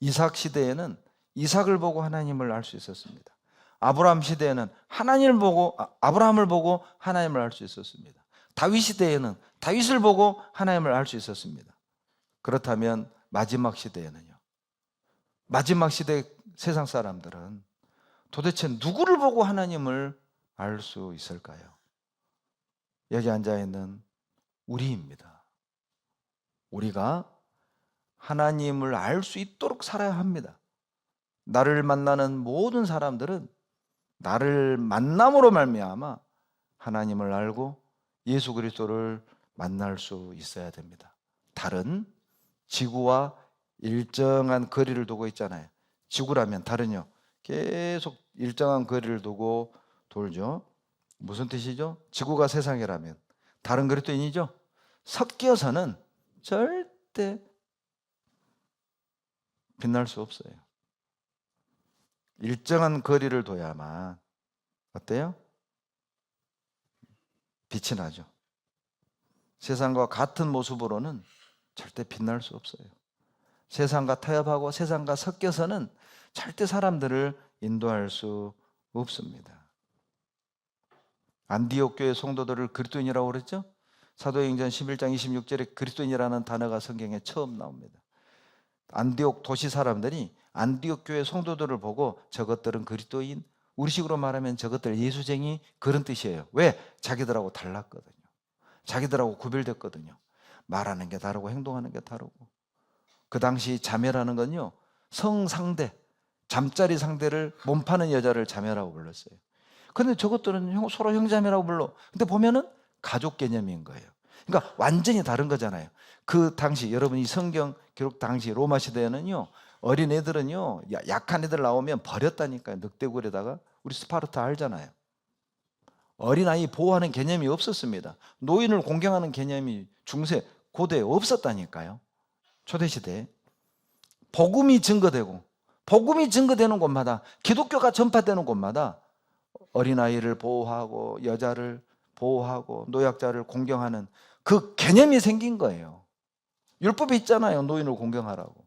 이삭 시대에는 이삭을 보고 하나님을 알 수 있었습니다. 아브라함 시대에는 아브라함을 보고 하나님을 알 수 있었습니다. 다윗 시대에는 다윗을 보고 하나님을 알 수 있었습니다. 그렇다면 마지막 시대에는요. 마지막 시대 세상 사람들은 도대체 누구를 보고 하나님을 알 수 있을까요? 여기 앉아 있는 우리입니다. 우리가 하나님을 알 수 있도록 살아야 합니다. 나를 만나는 모든 사람들은 나를 만남으로 말미암아 하나님을 알고 예수 그리스도를 만날 수 있어야 됩니다. 달은 지구와 일정한 거리를 두고 있잖아요. 지구라면 달은요 계속 일정한 거리를 두고 돌죠. 무슨 뜻이죠? 지구가 세상이라면 달은 그리스도인이죠. 섞여서는 절대 빛날 수 없어요. 일정한 거리를 둬야만 어때요? 빛이 나죠. 세상과 같은 모습으로는 절대 빛날 수 없어요. 세상과 타협하고 세상과 섞여서는 절대 사람들을 인도할 수 없습니다. 안디옥 교회 성도들을 그리스도인이라고 그랬죠? 사도행전 11장 26절에 그리스도인이라는 단어가 성경에 처음 나옵니다. 안디옥 도시 사람들이 안디옥 교회 성도들을 보고 저것들은 그리스도인, 우리식으로 말하면 저것들 예수쟁이 그런 뜻이에요. 왜? 자기들하고 달랐거든요. 자기들하고 구별됐거든요. 말하는 게 다르고 행동하는 게 다르고. 그 당시 자매라는 건요 성상대, 잠자리 상대를 몸파는 여자를 자매라고 불렀어요. 그런데 저것들은 서로 형제자매라고 불러. 근데 보면은 가족 개념인 거예요. 그러니까 완전히 다른 거잖아요. 그 당시 여러분이 성경 기록 당시 로마 시대에는요 어린 애들은요 약한 애들 나오면 버렸다니까요. 늑대굴에다가. 우리 스파르타 알잖아요. 어린아이 보호하는 개념이 없었습니다. 노인을 공경하는 개념이 중세 고대에 없었다니까요. 초대시대에. 복음이 증거되는 곳마다, 기독교가 전파되는 곳마다 어린아이를 보호하고 여자를 보호하고 노약자를 공경하는 그 개념이 생긴 거예요. 율법이 있잖아요. 노인을 공경하라고.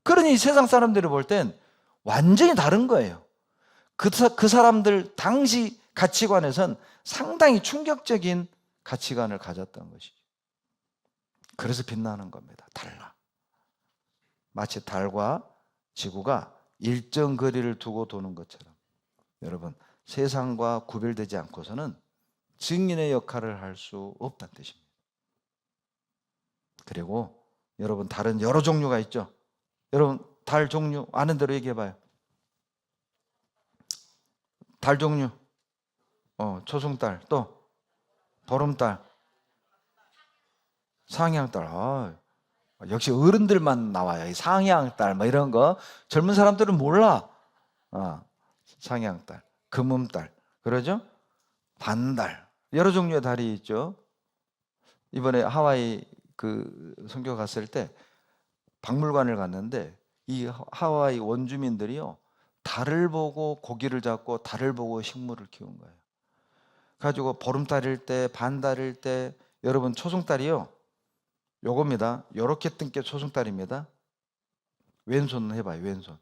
그러니 세상 사람들이 볼 땐 완전히 다른 거예요. 그 사람들 당시 가치관에선 상당히 충격적인 가치관을 가졌던 것이죠. 그래서 빛나는 겁니다. 달라. 마치 달과 지구가 일정 거리를 두고 도는 것처럼 여러분 세상과 구별되지 않고서는 증인의 역할을 할 수 없다는 뜻입니다. 그리고 여러분 달은 여러 종류가 있죠. 여러분 달 종류 아는 대로 얘기해 봐요. 달 종류 초승달, 또 보름달, 상향달. 역시 어른들만 나와요. 상향달 뭐 이런 거 젊은 사람들은 몰라. 상향달, 금음달, 그러죠? 반달, 여러 종류의 달이 있죠. 이번에 하와이 그 선교 갔을 때 박물관을 갔는데 이 하와이 원주민들이요 달을 보고 고기를 잡고 달을 보고 식물을 키운 거예요. 가지고 보름달일 때, 반달일 때, 여러분 초승달이요 요겁니다. 요렇게 뜬 게 초승달입니다. 왼손 해봐요. 왼손.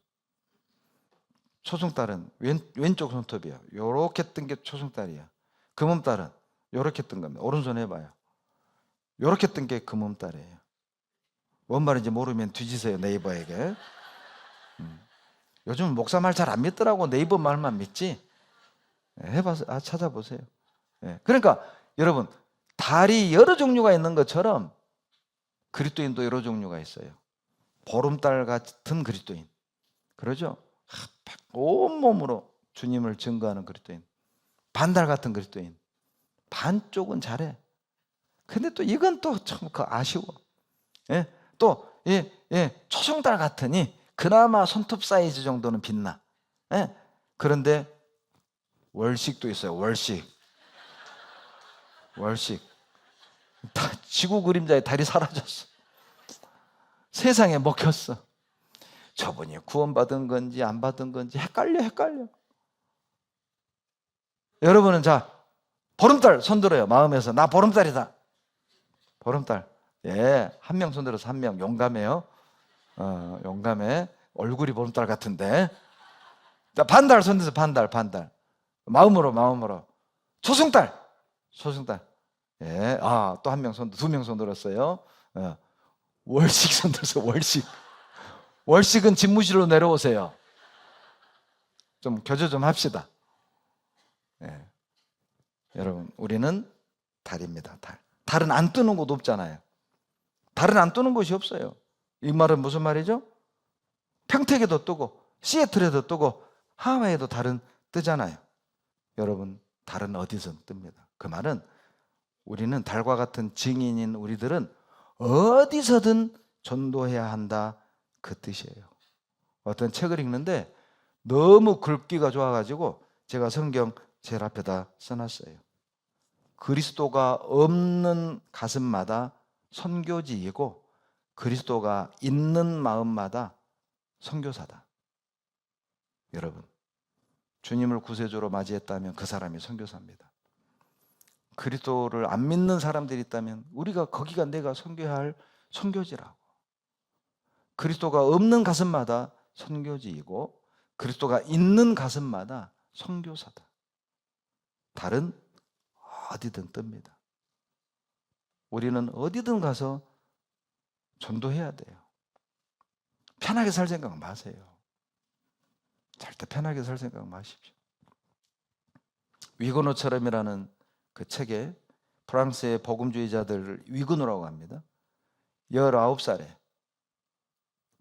초승달은 왼쪽 손톱이에요. 요렇게 뜬 게 초승달이야. 금음달은 요렇게 뜬 겁니다. 오른손 해봐요. 요렇게 뜬 게 금음달이에요. 뭔 말인지 모르면 뒤지세요. 네이버에게. 요즘 목사 말 잘 안 믿더라고. 네이버 말만 믿지. 해봐서 찾아보세요. 그러니까 여러분 달이 여러 종류가 있는 것처럼 그리스도인도 여러 종류가 있어요. 보름달 같은 그리스도인, 그러죠? 온몸으로 주님을 증거하는 그리스도인. 반달 같은 그리스도인, 반쪽은 잘해. 근데 또 이건 또 참 아쉬워. 또 초승달 같으니 그나마 손톱 사이즈 정도는 빛나. 그런데 월식도 있어요. 월식. 지구 그림자의 달이 사라졌어. 세상에 먹혔어. 저분이 구원받은 건지 안 받은 건지 헷갈려. 여러분은 자, 보름달 손들어요. 마음에서 나 보름달이다. 보름달. 예, 한 명 손들어서 한 명 용감해요. 용감해. 얼굴이 보름달 같은데. 자, 반달 손들어서 반달. 마음으로. 초승달. 예, 또 한 명 두 명 손들었어요. 월식 손들어서 월식은 집무실로 내려오세요. 좀 교제 좀 합시다. 예. 여러분, 우리는 달입니다. 달은 안 뜨는 곳 없잖아요. 달은 안 뜨는 곳이 없어요. 이 말은 무슨 말이죠? 평택에도 뜨고 시애틀에도 뜨고 하와이에도 달은 뜨잖아요. 여러분, 달은 어디서 뜹니다. 그 말은 우리는 달과 같은 증인인 우리들은 어디서든 전도해야 한다, 그 뜻이에요. 어떤 책을 읽는데 너무 글귀가 좋아가지고 제가 성경 제일 앞에다 써놨어요. 그리스도가 없는 가슴마다 선교지이고 그리스도가 있는 마음마다 선교사다. 여러분, 주님을 구세주로 맞이했다면 그 사람이 선교사입니다. 그리스도를 안 믿는 사람들이 있다면 우리가 거기가 내가 선교해야 할 선교지라고. 그리스도가 없는 가슴마다 선교지이고 그리스도가 있는 가슴마다 선교사다. 달은 어디든 뜹니다. 우리는 어디든 가서 전도해야 돼요. 편하게 살 생각 마세요. 절대 편하게 살 생각 마십시오. 위고노처럼이라는 그 책에 프랑스의 복음주의자들을 위고노라고 합니다. 19살에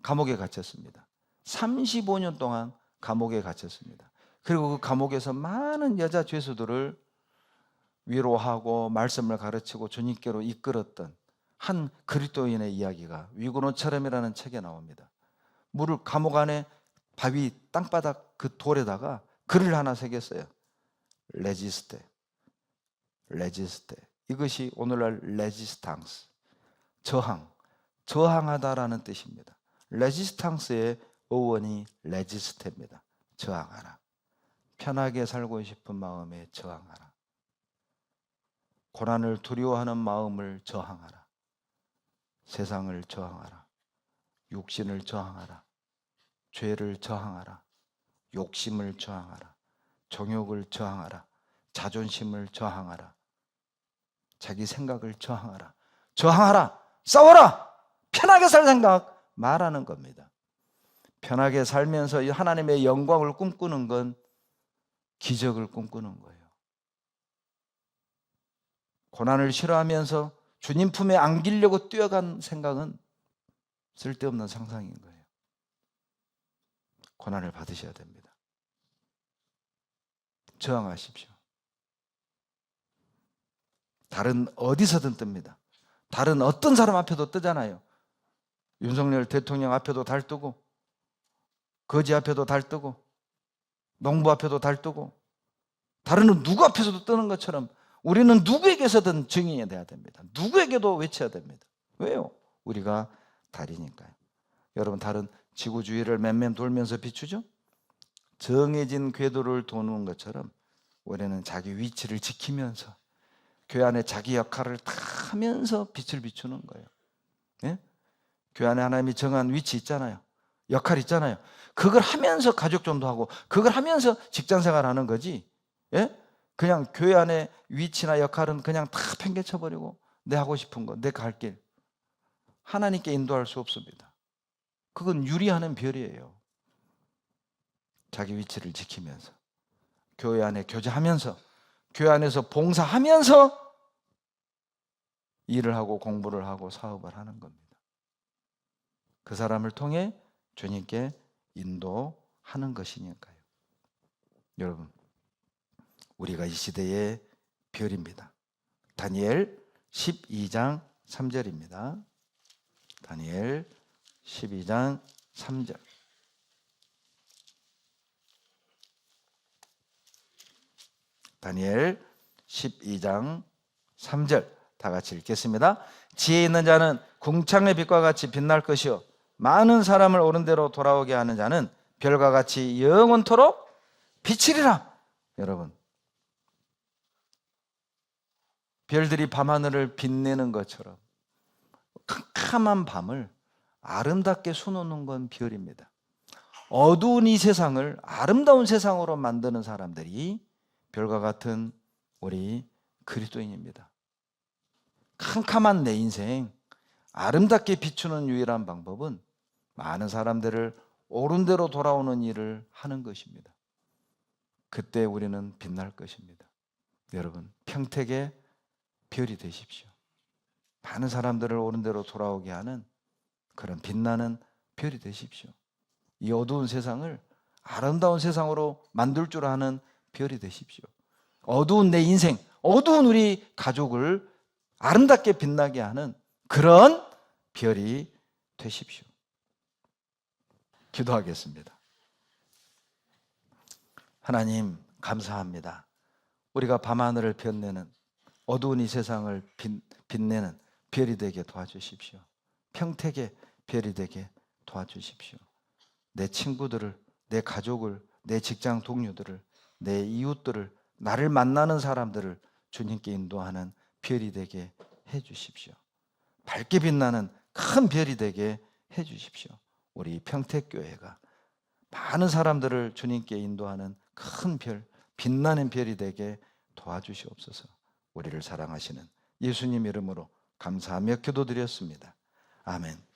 감옥에 갇혔습니다. 35년 동안 감옥에 갇혔습니다. 그리고 그 감옥에서 많은 여자 죄수들을 위로하고 말씀을 가르치고 주님께로 이끌었던 한 그리스도인의 이야기가 위고노처럼이라는 책에 나옵니다. 감옥 안에 바위 땅바닥 그 돌에다가 글을 하나 새겼어요. 레지스테. 이것이 오늘날 레지스탕스, 저항하다라는 뜻입니다. 레지스탕스의 어원이 레지스테입니다. 저항하라. 편하게 살고 싶은 마음에 저항하라. 고난을 두려워하는 마음을 저항하라. 세상을 저항하라. 육신을 저항하라. 죄를 저항하라. 욕심을 저항하라. 정욕을 저항하라. 자존심을 저항하라. 자기 생각을 저항하라. 싸워라. 편하게 살 생각 말하는 겁니다. 편하게 살면서 하나님의 영광을 꿈꾸는 건 기적을 꿈꾸는 거예요. 고난을 싫어하면서 주님 품에 안기려고 뛰어간 생각은 쓸데없는 상상인 거예요. 고난을 받으셔야 됩니다. 저항하십시오. 달은 어디서든 뜹니다. 달은 어떤 사람 앞에도 뜨잖아요. 윤석열 대통령 앞에도 달 뜨고, 거지 앞에도 달 뜨고, 농부 앞에도 달 뜨고, 달은 누구 앞에서도 뜨는 것처럼 우리는 누구에게서든 증인이 돼야 됩니다. 누구에게도 외쳐야 됩니다. 왜요? 우리가 달이니까요. 여러분, 달은 지구 주위를 맴맴 돌면서 비추죠? 정해진 궤도를 도는 것처럼 우리는 자기 위치를 지키면서 교회 안에 자기 역할을 다 하면서 빛을 비추는 거예요. 예? 교회 안에 하나님이 정한 위치 있잖아요. 역할 있잖아요. 그걸 하면서 가족 전도하고 그걸 하면서 직장 생활하는 거지. 예? 그냥 교회 안에 위치나 역할은 그냥 다 팽개쳐버리고 내 하고 싶은 거, 내 갈 길. 하나님께 인도할 수 없습니다. 그건 유리하는 별이에요. 자기 위치를 지키면서 교회 안에 교제하면서 교회 안에서 봉사하면서 일을 하고 공부를 하고 사업을 하는 겁니다. 그 사람을 통해 주님께 인도하는 것이니까요. 여러분, 우리가 이 시대의 별입니다. 다니엘 12장 3절입니다. 다니엘 12장 3절. 다니엘 12장 3절. 다 같이 읽겠습니다. 지혜 있는 자는 궁창의 빛과 같이 빛날 것이요 많은 사람을 옳은 대로 돌아오게 하는 자는 별과 같이 영원토록 비치리라. 여러분, 별들이 밤하늘을 빛내는 것처럼 캄캄한 밤을 아름답게 수놓는 건 별입니다. 어두운 이 세상을 아름다운 세상으로 만드는 사람들이 별과 같은 우리 그리스도인입니다. 캄캄한 내 인생 아름답게 비추는 유일한 방법은 많은 사람들을 옳은 대로 돌아오는 일을 하는 것입니다. 그때 우리는 빛날 것입니다. 여러분, 평택의 별이 되십시오. 많은 사람들을 옳은 대로 돌아오게 하는 그런 빛나는 별이 되십시오. 이 어두운 세상을 아름다운 세상으로 만들 줄 아는 별이 되십시오. 어두운 내 인생, 어두운 우리 가족을 아름답게 빛나게 하는 그런 별이 되십시오. 기도하겠습니다. 하나님, 감사합니다. 우리가 밤하늘을 빛내는 어두운 이 세상을 빛내는 별이 되게 도와주십시오. 평택의 별이 되게 도와주십시오. 내 친구들을, 내 가족을, 내 직장 동료들을, 내 이웃들을, 나를 만나는 사람들을 주님께 인도하는 별이 되게 해주십시오. 밝게 빛나는 큰 별이 되게 해주십시오. 우리 평택교회가 많은 사람들을 주님께 인도하는 큰 별, 빛나는 별이 되게 도와주시옵소서. 우리를 사랑하시는 예수님 이름으로 감사하며 기도드렸습니다. 아멘.